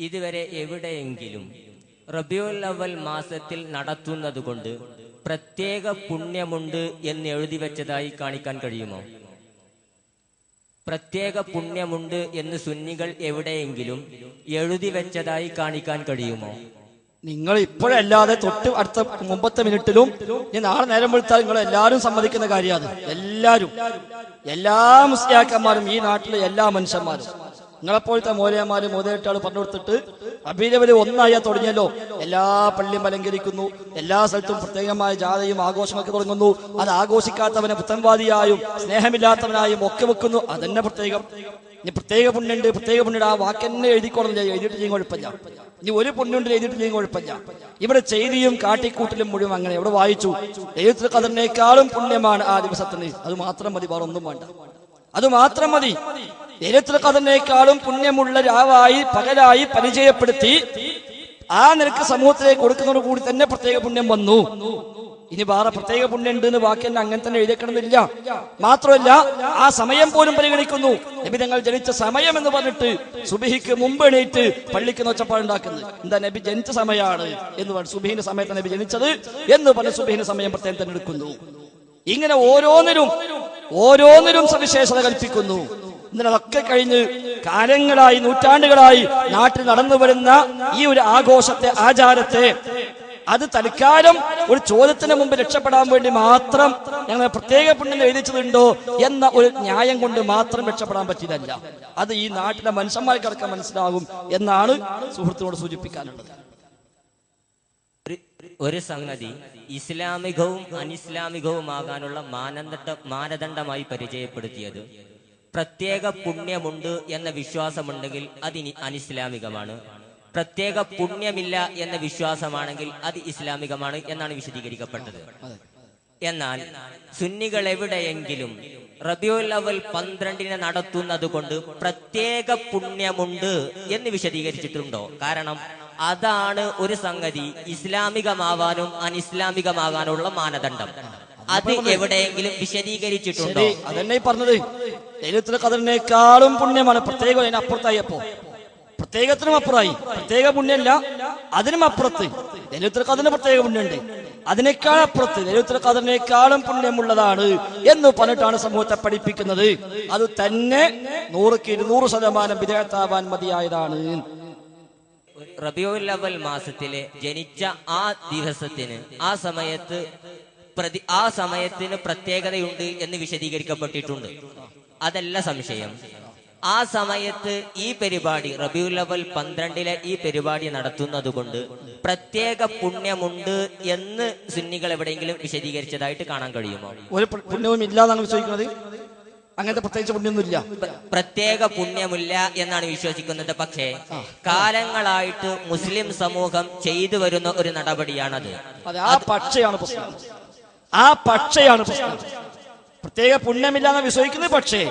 ഇതുവരെ എവിടെയെങ്കിലും റബീഉൽ അവ്വൽ മാസത്തിൽ നടത്തുന്നത് കൊണ്ട് പ്രത്യേക പുണ്യമുണ്ട് എന്ന് എഴുതി വെച്ചതായി കാണിക്കാൻ കഴിയുമോ? പ്രത്യേക പുണ്യമുണ്ട് എന്ന് സുന്നികൾ എവിടെയെങ്കിലും എഴുതി വെച്ചതായി കാണിക്കാൻ കഴിയുമോ? നിങ്ങൾ ഇപ്പോഴല്ലാതെ തൊട്ട് അടുത്ത മുമ്പത്തെ മിനിറ്റിലും ഇനി നാളെ നേരം വിളിച്ചാൽ നിങ്ങൾ എല്ലാവരും സമ്മതിക്കുന്ന കാര്യമാണ്. എല്ലാ മുസ്ലിയാക്കന്മാരും, ഈ നാട്ടിലെ എല്ലാ മനുഷ്യന്മാരും, നിങ്ങളെപ്പോഴത്തെ മോലയന്മാരും മോദേട്ടാൾ പറഞ്ഞു കൊടുത്തിട്ട് അബീരവര് ഒന്നായാ തുടങ്ങിയല്ലോ. എല്ലാ പള്ളിയും അലങ്കരിക്കുന്നു, എല്ലാ സ്ഥലത്തും പ്രത്യേകമായ ജാഥയും ആഘോഷമൊക്കെ തുടങ്ങുന്നു. അത് ആഘോഷിക്കാത്തവനെ പുത്തൻവാദിയായും സ്നേഹമില്ലാത്തവനായും ഒക്കെ വെക്കുന്നു. അതന്നെ പ്രത്യേകം. ഇനി പ്രത്യേക പുണ്യുണ്ട്, ആ വാക്കെന്നെ എഴുതിക്കോളന്നില്ല, എഴുതിയിട്ട് ചെയ്യും കുഴപ്പമില്ല. ഇനി ഒരു പുണ്യുണ്ട് എഴുതിയിട്ട് ചെയ്യും കുഴപ്പമില്ല. ഇവിടെ ചെയ്തിയും കാട്ടിക്കൂട്ടിലും മുഴുവൻ അങ്ങനെ. ഇവിടെ വായിച്ചു, ലൈലത്തുൽ ഖദറിനേക്കാളും പുണ്യമാണ് ആ ദിവസത്തിന്. അത് മാത്രം മതി, വേറെ ഒന്നും വേണ്ട. അത് മാത്രം മതി. ലൈലത്തുൽ ഖദറിനേക്കാളും പുണ്യമുള്ള രാവായി പകലായി പരിചയപ്പെടുത്തി ആ നിനക്ക് സമൂഹത്തിലേക്ക് കൊടുക്കുന്നതോട് കൂടി തന്നെ പ്രത്യേക പുണ്യം വന്നു. ഇനി വേറെ പ്രത്യേക പുണ്യം ഉണ്ട് എന്ന് വാക്ക് തന്നെ അങ്ങനെ തന്നെ എഴുതിക്കണമെന്നില്ല. മാത്രമല്ല ആ സമയം പോലും പരിഗണിക്കുന്നു. നബി തങ്ങൾ ജനിച്ച സമയം എന്ന് പറഞ്ഞിട്ട് സുബഹിക്ക് മുമ്പ് എണീറ്റ് പള്ളിക്ക് നോച്ചപ്പാടുണ്ടാക്കുന്നത് എന്താ? നബി ജനിച്ച സമയമാണ് എന്ന് പറഞ്ഞു. സുബഹിന്റെ സമയത്ത് നബി ജനിച്ചത് എന്ന് പറഞ്ഞ് സുബഹിന്റെ സമയം പ്രത്യേകം തന്നെ എടുക്കുന്നു. ഇങ്ങനെ ഓരോന്നിനും സവിശേഷത കൽപ്പിക്കുന്നു. ഇന്നതൊക്കെ കഴിഞ്ഞ് കാലങ്ങളായി, നൂറ്റാണ്ടുകളായി നാട്ടിൽ നടന്നു വരുന്ന ഈ ഒരു ആഘോഷത്തെ, ആചാരത്തെ, അത് തൽക്കാലം ഒരു ചോദ്യത്തിന് മുമ്പ് രക്ഷപ്പെടാൻ വേണ്ടി മാത്രം ഞങ്ങൾ പ്രത്യേക പുണ്യം എഴുതിച്ചതുണ്ടോ എന്ന ഒരു ന്യായം കൊണ്ട് മാത്രം രക്ഷപ്പെടാൻ പറ്റിയതല്ല. അത് ഈ നാട്ടിലെ മനുഷ്യന്മാർക്കടക്കം മനസ്സിലാകും എന്നാണ് സുഹൃത്തിനോട് സൂചിപ്പിക്കാനുള്ളത്. ഒരു സംഗതി ഇസ്ലാമികവും അനിസ്ലാമികവുമാകാനുള്ള മാനദണ്ഡമായി പരിചയപ്പെടുത്തിയത് പ്രത്യേക പുണ്യമുണ്ട് എന്ന വിശ്വാസമുണ്ടെങ്കിൽ അത് അനിസ്ലാമികമാണ്. പ്രത്യേക പുണ്യമില്ല എന്ന വിശ്വാസമാണെങ്കിൽ അത് ഇസ്ലാമികമാണ് എന്നാണ് വിശദീകരിക്കപ്പെട്ടത്. എന്നാൽ സുന്നികൾ എവിടെയെങ്കിലും റബീഉൽ അവ്വൽ 12-ന് നടത്തുന്നത് കൊണ്ട് പ്രത്യേക പുണ്യമുണ്ട് എന്ന് വിശദീകരിച്ചിട്ടുണ്ടോ? കാരണം അതാണ് ഒരു സംഗതി ഇസ്ലാമികമാവാനും അനിസ്ലാമികമാകാനുള്ള മാനദണ്ഡം. അത് എവിടെയെങ്കിലും വിശദീകരിച്ചിട്ടുണ്ടോ? അതന്നെ പറഞ്ഞത്. ലൈലത്തുൽ ഖദറിനേക്കാളും പുണ്യമാണ്. പ്രത്യേകം അതിനപ്പുറത്തായി. അപ്പോ പ്രത്യേകത്തിനും അപ്പുറമായി. പ്രത്യേക പുണ്യമല്ല, അതിനും അപ്പുറത്ത്. ലൈലത്തുൽ ഖദറിന് പ്രത്യേക പുണ്യമുണ്ട്. അതിനേക്കാൾ അപ്പുറത്ത് ലൈലത്തുൽ ഖദറിനേക്കാളും പുണ്യമുള്ളതാണ് എന്ന് പറഞ്ഞിട്ടാണ് സമൂഹത്തെ പഠിപ്പിക്കുന്നത്. അത് തന്നെ 100% ബിദ്അത്താവാൻ മതിയായതാണ്. റബീഉൽ അവ്വൽ മാസത്തിലെ ജനിച്ച ആ ദിവസത്തിന് ആ സമയത്തിന് പ്രത്യേകതയുണ്ട് എന്ന് വിശദീകരിക്കപ്പെട്ടിട്ടുണ്ട്. അതല്ല സംശയം. ആ സമയത്ത് ഈ പരിപാടി റബീഉൽ അവ്വൽ 12 ഈ പരിപാടി നടത്തുന്നത് കൊണ്ട് പ്രത്യേക പുണ്യമുണ്ട് എന്ന് സുന്നികൾ എവിടെയെങ്കിലും വിശദീകരിച്ചതായിട്ട് കാണാൻ കഴിയുമോ? ഒരു പുണ്യവും ഇല്ല എന്നാണ് വിശ്വസിക്കുന്നത്. അങ്ങനത്തെ പ്രത്യേകിച്ച് പുണ്യൊന്നുമില്ല, പ്രത്യേക പുണ്യമില്ല എന്നാണ് വിശ്വസിക്കുന്നത്. പക്ഷേ കാലങ്ങളായിട്ട് മുസ്ലിം സമൂഹം ചെയ്തു വരുന്ന ഒരു നടപടിയാണത്. അതെ, ആ പക്ഷയാണ് പ്രശ്നം. ആ പക്ഷയാണ് പ്രശ്നം. പ്രത്യേക പുണ്യമില്ലാന്ന് വിശ്വസിക്കുന്നത് പക്ഷേ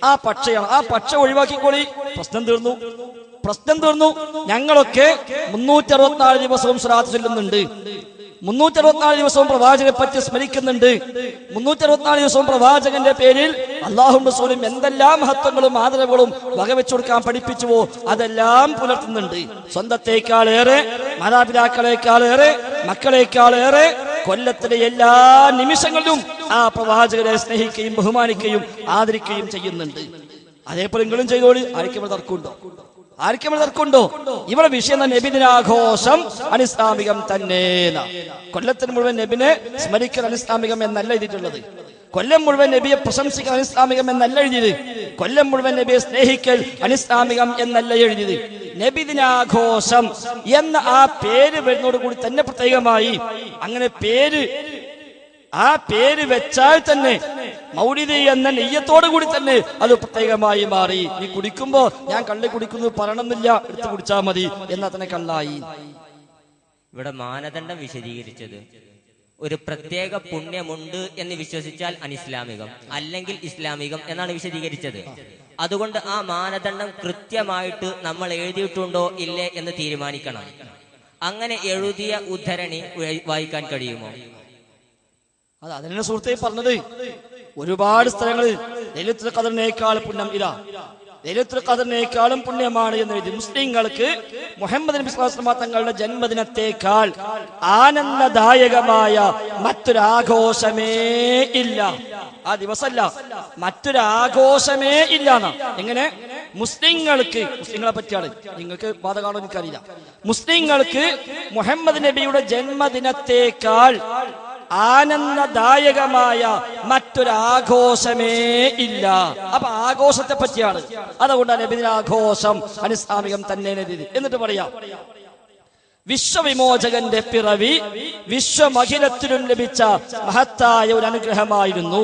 ആ പക്ഷയാണ്. ആ പക്ഷ ഒഴിവാക്കിക്കോളി, പ്രശ്നം തീർന്നു. ഞങ്ങളൊക്കെ 364 ദിവസവും സ്വലാത്ത് ചൊല്ലുന്നുണ്ട്, 364 ദിവസവും പ്രവാചകനെ പറ്റി സ്മരിക്കുന്നുണ്ട്, 364 ദിവസവും പ്രവാചകന്റെ പേരിൽ അല്ലാഹുവും റസൂലും എന്തെല്ലാം മഹത്വങ്ങളും ആദരവുകളും വകവെച്ചു കൊടുക്കാൻ പഠിപ്പിച്ചുവോ അതെല്ലാം പുലർത്തുന്നുണ്ട്. സ്വന്തത്തെക്കാളേറെ, മാതാപിതാക്കളെക്കാളേറെ, മക്കളെക്കാളേറെ കൊല്ലത്തിലെ എല്ലാ നിമിഷങ്ങളിലും ആ പ്രവാചകരെ സ്നേഹിക്കുകയും ബഹുമാനിക്കുകയും ആദരിക്കുകയും ചെയ്യുന്നുണ്ട്. അതേപോലെ നിങ്ങളും ചെയ്തോളി. ആർക്കും തർക്കമുണ്ടോ? ഇവിടെ വിഷയം നബിദിനാഘോഷം അനിസ്ലാമികം തന്നെ. കൊല്ലത്തിന് മുഴുവൻ നബിനെ സ്മരിക്കൽ അനിസ്ലാമികം എന്നല്ല എഴുതിയിട്ടുള്ളത്. കൊല്ലം മുഴുവൻ നബിയെ പ്രശംസിക്കൽ അനിസ്ലാമികം എന്നല്ല എഴുതിയത്. കൊല്ലം മുഴുവൻ നബിയെ സ്നേഹിക്കൽ അനിസ്ലാമികം എന്നല്ല എഴുതിയത്. നബിദിനാഘോഷം എന്ന ആ പേര് വരുന്നതോടുകൂടി തന്നെ പ്രത്യേകമായി അങ്ങനെ ആ പേര് വെച്ചാൽ തന്നെ മൗലിദ് എന്ന നെയ്യത്തോടു കൂടി തന്നെ അത് പ്രത്യേകമായി മാറി. നീ കുടിക്കുമ്പോ ഞാൻ കള്ളി കുടിക്കുന്നു പറയണമെന്നില്ല, എടുത്തു കുടിച്ചാൽ മതി എന്നാ തന്നെ കള്ളായി. ഇവിടെ മാനദണ്ഡം വിശദീകരിച്ചത് ഒരു പ്രത്യേക പുണ്യമുണ്ട് എന്ന് വിശ്വസിച്ചാൽ അനിസ്ലാമികം, അല്ലെങ്കിൽ ഇസ്ലാമികം എന്നാണ് വിശദീകരിച്ചത്. അതുകൊണ്ട് ആ മാനദണ്ഡം കൃത്യമായിട്ട് നമ്മൾ എഴുതിയിട്ടുണ്ടോ ഇല്ലേ എന്ന് തീരുമാനിക്കണം. അങ്ങനെ എഴുതിയ ഉദ്ധരണി വായിക്കാൻ കഴിയുമോ? അതിനെ സുഹൃത്തെ പറഞ്ഞത്. ഒരുപാട് സ്ഥലങ്ങളിൽ ലൈലത്തുൽ ഖദറിനേക്കാൾ പുണ്യം ഇതാ, ലൈലത്തുൽ ഖദറിനേക്കാളും പുണ്യമാണ് എന്ന് എഴുതി. മുസ്ലിങ്ങൾക്ക് മുഹമ്മദ് നബി സ്വല്ലല്ലാഹു അലൈഹി വസല്ലം തങ്ങളുടെ ജന്മദിനത്തേക്കാൾ ആനന്ദദായകമായ മറ്റൊരാഘോഷമേ ഇല്ല. ആ ദിവസമല്ല, മറ്റൊരാഘോഷമേ ഇല്ല. എങ്ങനെ? മുസ്ലിങ്ങളെ പറ്റിയാണ്. നിങ്ങൾക്ക് ബാധ കാണോ എനിക്കറിയില്ല. മുസ്ലിങ്ങൾക്ക് മുഹമ്മദ് നബിയുടെ ജന്മദിനത്തേക്കാൾ ആനന്ദദായകമായ മറ്റൊരാഘോഷമേ ഇല്ല. അപ്പൊ ആഘോഷത്തെ പറ്റിയാണ്. അതുകൊണ്ടാണ് നബിദിനാഘോഷം അനിസ്ലാമികം തന്നെ. എന്നിട്ട് പറയാം, വിശ്വവിമോചകന്റെ പിറവി വിശ്വമഖിലത്തിലും ലഭിച്ച മഹത്തായ ഒരു അനുഗ്രഹമായിരുന്നു.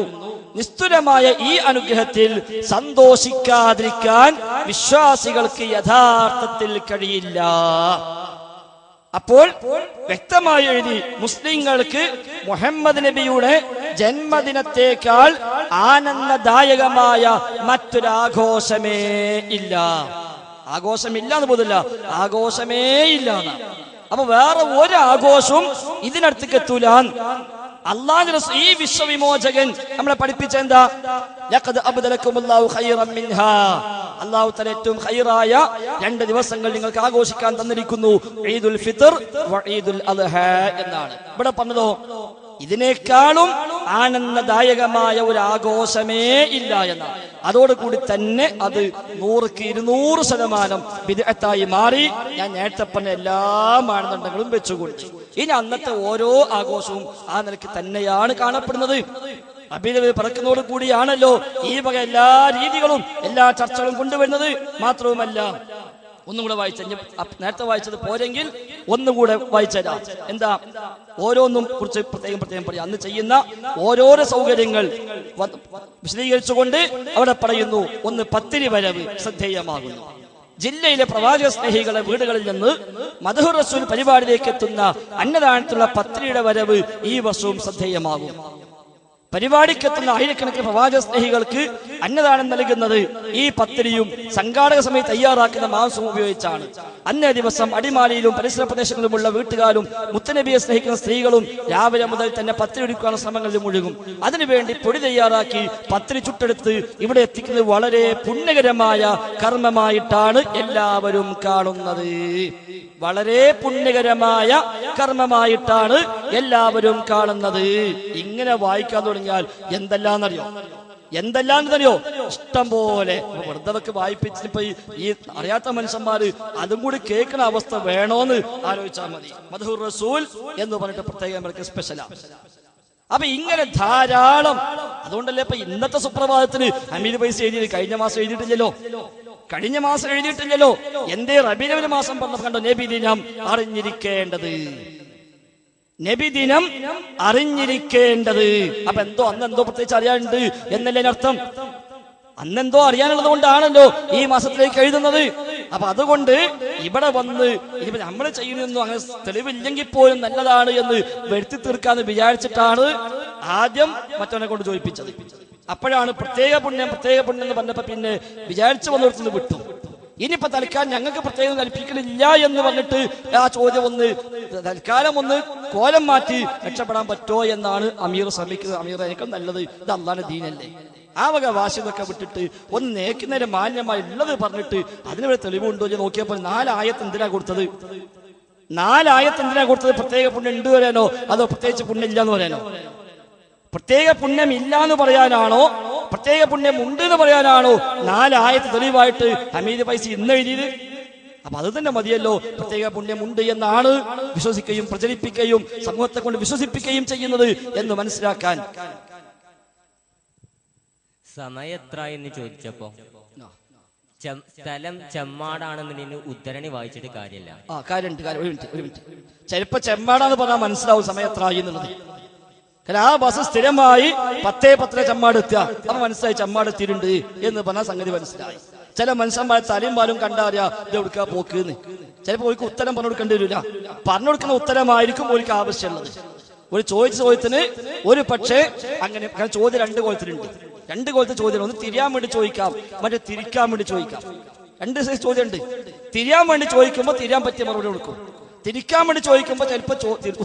നിസ്തുലമായ ഈ അനുഗ്രഹത്തിൽ സന്തോഷിക്കാതിരിക്കാൻ വിശ്വാസികൾക്ക് യഥാർത്ഥത്തിൽ കഴിയില്ല. അപ്പോൾ വ്യക്തമായി എഴുതി, മുസ്ലിങ്ങൾക്ക് മുഹമ്മദ് നബിയുടെ ജന്മദിനത്തേക്കാൾ ആനന്ദദായകമായ മറ്റൊരാഘോഷമേ ഇല്ല. ആഘോഷമില്ല എന്ന് പോലല്ല, ആഘോഷമേ ഇല്ല. അപ്പൊ വേറെ ഒരു ആഘോഷവും ഇതിനടുത്തേക്ക് എത്തൂല. അല്ലാഹു റസൂൽ ഈ വിശ്വവിമോചകൻ നമ്മളെ പഠിപ്പിച്ച എന്താ? ലഖദ് അബ്ദലകുമുല്ലാഹു ഖൈറൻ മിൻഹാ, അല്ലാഹു തആല ഏറ്റവും ഖൈറായ 2 ദിവസങ്ങൾ നിങ്ങൾക്ക് ആഘോഷിക്കാൻ തന്നിരിക്കുന്നു, ഈദുൽ ഫിത്ർ വ ഈദുൽ അദ്ഹ എന്നാണ്. ഇവിടെ പറഞ്ഞതോ ഇതിനേക്കാളും ആനന്ദദായകമായ ഒരു ആഘോഷമേ ഇല്ല എന്നാണ്. അതോടുകൂടി തന്നെ അത് 100% ബിദ്അത്തായി മാറി. ഞാൻ നേരത്തെ പറഞ്ഞ എല്ലാ മാനദണ്ഡങ്ങളും വെച്ചുകൊണ്ട് ഇനി അന്നത്തെ ഓരോ ആഘോഷവും ആ നിലയ്ക്ക് തന്നെയാണ് കാണപ്പെടുന്നത്. അബിനബി പറക്കുന്നതോട് കൂടിയാണല്ലോ ഈ വക എല്ലാ രീതികളും എല്ലാ ചർച്ചകളും കൊണ്ടുവരുന്നത്. മാത്രവുമല്ല, ഒന്നും കൂടെ വായിച്ച, നേരത്തെ വായിച്ചത് പോരെങ്കിൽ ഒന്നുകൂടെ വായിച്ചരാം. എന്താ? ഓരോന്നും കുറിച്ച് പ്രത്യേകം പറയാം. അന്ന് ചെയ്യുന്ന ഓരോരോ സൗകര്യങ്ങൾ വിശദീകരിച്ചുകൊണ്ട് അവിടെ പറയുന്നു. ഒന്ന്, പത്തിരി വരവ് ശ്രദ്ധേയമാകുന്നു. ജില്ലയിലെ പ്രവാചക സ്നേഹികളെ വീടുകളിൽ നിന്ന് മദ്ഹു റസൂൽ പരിപാടിയിലേക്ക് എത്തുന്ന അന്നദാനത്തിലുള്ള പത്തിരിയുടെ വരവ് ഈ വർഷവും ശ്രദ്ധേയമാകും. പരിപാടിക്കെത്തുന്ന ആയിരക്കണക്കിന് പ്രവാചക സ്നേഹികൾക്ക് അന്നദാനം നൽകുന്നത് ഈ പത്തിരിയും സംഘാടക സമിതി തയ്യാറാക്കുന്ന മാംസവും ഉപയോഗിച്ചാണ്. അന്നേ ദിവസം അടിമാലിയിലും പരിസര പ്രദേശങ്ങളിലുമുള്ള വീട്ടുകാരും മുത്തനബിയെ സ്നേഹിക്കുന്ന സ്ത്രീകളും രാവിലെ മുതൽ തന്നെ പത്തിരി ഒരുക്കാനുള്ള ശ്രമങ്ങളിൽ മുഴുകും. അതിനുവേണ്ടി പൊടി തയ്യാറാക്കി പത്തിരി ചുട്ടെടുത്ത് ഇവിടെ എത്തിക്കുന്നത് വളരെ പുണ്യകരമായ കർമ്മമായിട്ടാണ് എല്ലാവരും കാണുന്നത്. വളരെ പുണ്യകരമായ കർമ്മമായിട്ടാണ് എല്ലാവരും കാണുന്നത്. ഇങ്ങനെ വായിക്കാൻ തുടങ്ങിയാൽ എന്തെല്ലാന്നറിയോ, ഇഷ്ടം പോലെ വെറുതെ വായിപ്പിച്ചിപ്പോ ഈ അറിയാത്ത മനുഷ്യന്മാര് അതും കൂടി കേൾക്കുന്ന അവസ്ഥ വേണോന്ന് ആലോചിച്ചാൽ മതി. മദ്ഹുർ റസൂൽ എന്ന് പറഞ്ഞിട്ട് പ്രത്യേകം സ്പെഷ്യലാണ്. അപ്പൊ ഇങ്ങനെ ധാരാളം, അതുകൊണ്ടല്ലേ ഇപ്പൊ ഇന്നത്തെ സുപ്രഭാതത്തിന് അമീർ പൈസ എഴുതിയത് കഴിഞ്ഞ മാസം എഴുതിയിട്ടില്ലല്ലോ. എന്തേ റബീഉൽ അവ്വൽ മാസം പറഞ്ഞ കണ്ടോ, നബിദിനം അറിഞ്ഞിരിക്കേണ്ടത്, നബിദിനം അറിഞ്ഞിരിക്കേണ്ടത്. അപ്പൊ അന്നെന്തോ പ്രത്യേകിച്ച് അറിയാനുണ്ട് എന്നല്ലേ അർത്ഥം. അന്നെന്തോ അറിയാനുള്ളത് കൊണ്ടാണല്ലോ ഈ മാസത്തിലേക്ക് എഴുതുന്നത്. അപ്പൊ അതുകൊണ്ട് ഇവിടെ വന്ന് ഇനിയിപ്പോ നമ്മൾ ചെയ്യുന്നൊന്നും അങ്ങനെ തെളിവില്ലെങ്കിൽ പോലും നല്ലതാണ് എന്ന് വരുത്തി തീർക്കാന്ന് വിചാരിച്ചിട്ടാണ് ആദ്യം മറ്റവനെ കൊണ്ട് ചോദിപ്പിച്ചത്. അപ്പോഴാണ് പ്രത്യേക പുണ്യം എന്ന് പറഞ്ഞപ്പോ പിന്നെ വിചാരിച്ചു വന്നിടത്തുനിന്ന് വിട്ടു. ഇനിയിപ്പോ തൽക്കാലം ഞങ്ങൾക്ക് പ്രത്യേകം കൽപ്പിക്കലില്ല എന്ന് പറഞ്ഞിട്ട് ആ ചോദ്യം തൽക്കാലം കോലം മാറ്റി രക്ഷപ്പെടാൻ പറ്റുമോ എന്നാണ് അമീർ ശ്രമിക്കുന്നത്. അമീർ എനിക്കും നല്ലത് ഇത് അള്ളാന്റെ ദീനല്ലേ, ആ വക വാശിയൊക്കെ വിട്ടിട്ട് ഒന്ന് നേക്കുന്നേരം മാന്യമായി ഉള്ളത് പറഞ്ഞിട്ട് അതിന് തെളിവുണ്ടോ എന്ന് നോക്കിയപ്പോൾ 4 ആയത്ത് എന്തിനാ കൊടുത്തത്? 4 ആയത്ത് എന്തിനാ കൊടുത്തത്? പ്രത്യേക പുണ്യം ഉണ്ട് പറയാനോ അതോ പ്രത്യേകിച്ച് പുണ്യം ഇല്ല എന്ന് പറയാനോ? പ്രത്യേക പുണ്യം ഇല്ല എന്ന് പറയാനാണോ പ്രത്യേക പുണ്യം ഉണ്ട് എന്ന് പറയാനാണോ 4 ആയത്ത് തെളിവായിട്ട് ഹമീദ് പൈസ ഇന്ന് എഴുതിയത്? അപ്പൊ അത് തന്നെ മതിയല്ലോ. പ്രത്യേക പുണ്യമുണ്ട് എന്നാണ് വിശ്വസിക്കുകയും പ്രചരിപ്പിക്കുകയും സമൂഹത്തെ കൊണ്ട് വിശ്വസിപ്പിക്കുകയും ചെയ്യുന്നത് എന്ന് മനസ്സിലാക്കാൻ. സമയം എത്ര എന്ന് ചോദിച്ചപ്പോ സ്ഥലം ചെമ്മാടാണെന്ന് ഉദ്ധരണി വായിച്ചിട്ട് കാര്യമില്ല. ഒരു മിനിറ്റ്. ചിലപ്പോ ചെമ്മാടാന്ന് പറഞ്ഞാൽ മനസ്സിലാവും സമയം എത്ര ആയി എന്നുള്ളത്. കാരണം ആ ബസ് സ്ഥിരമായി 10:10 ചെമ്മാട് എത്തുക, അപ്പൊ മനസ്സിലായി ചെമ്മാട് എത്തിയിട്ടുണ്ട് എന്ന് പറഞ്ഞാൽ സംഗതി മനസ്സിലായി. ചില മനുഷ്യന്മാരെ തലയും പാലും കണ്ടറിയാ ഇത് എവിടുക്കാ പോക്കുന്ന്. ചിലപ്പോ ഓർക്ക് ഉത്തരം പറഞ്ഞു കൊടുക്കേണ്ടി വരില്ല. പറഞ്ഞു കൊടുക്കുന്ന ഉത്തരമായിരിക്കും ഓർക്ക് ആവശ്യമുള്ളത്. ഒരു ചോദിച്ച ചോദ്യത്തിന് ഒരു പക്ഷേ അങ്ങനെ ചോദ്യം 2 കോലത്തിലുണ്ട്. 2 കോലത്തെ ചോദ്യം, ഒന്ന് തിരിയാൻ വേണ്ടി ചോദിക്കാം, മറ്റേ തിരിക്കാൻ വേണ്ടി ചോദിക്കാം. 2 സൈസ് ചോദ്യം ഉണ്ട്. തിരിയാൻ വേണ്ടി ചോദിക്കുമ്പോൾ തിരിയാൻ പറ്റിയ മറുപടി കൊടുക്കും. തിരിക്കാൻ വേണ്ടി ചോദിക്കുമ്പോൾ ചിലപ്പോ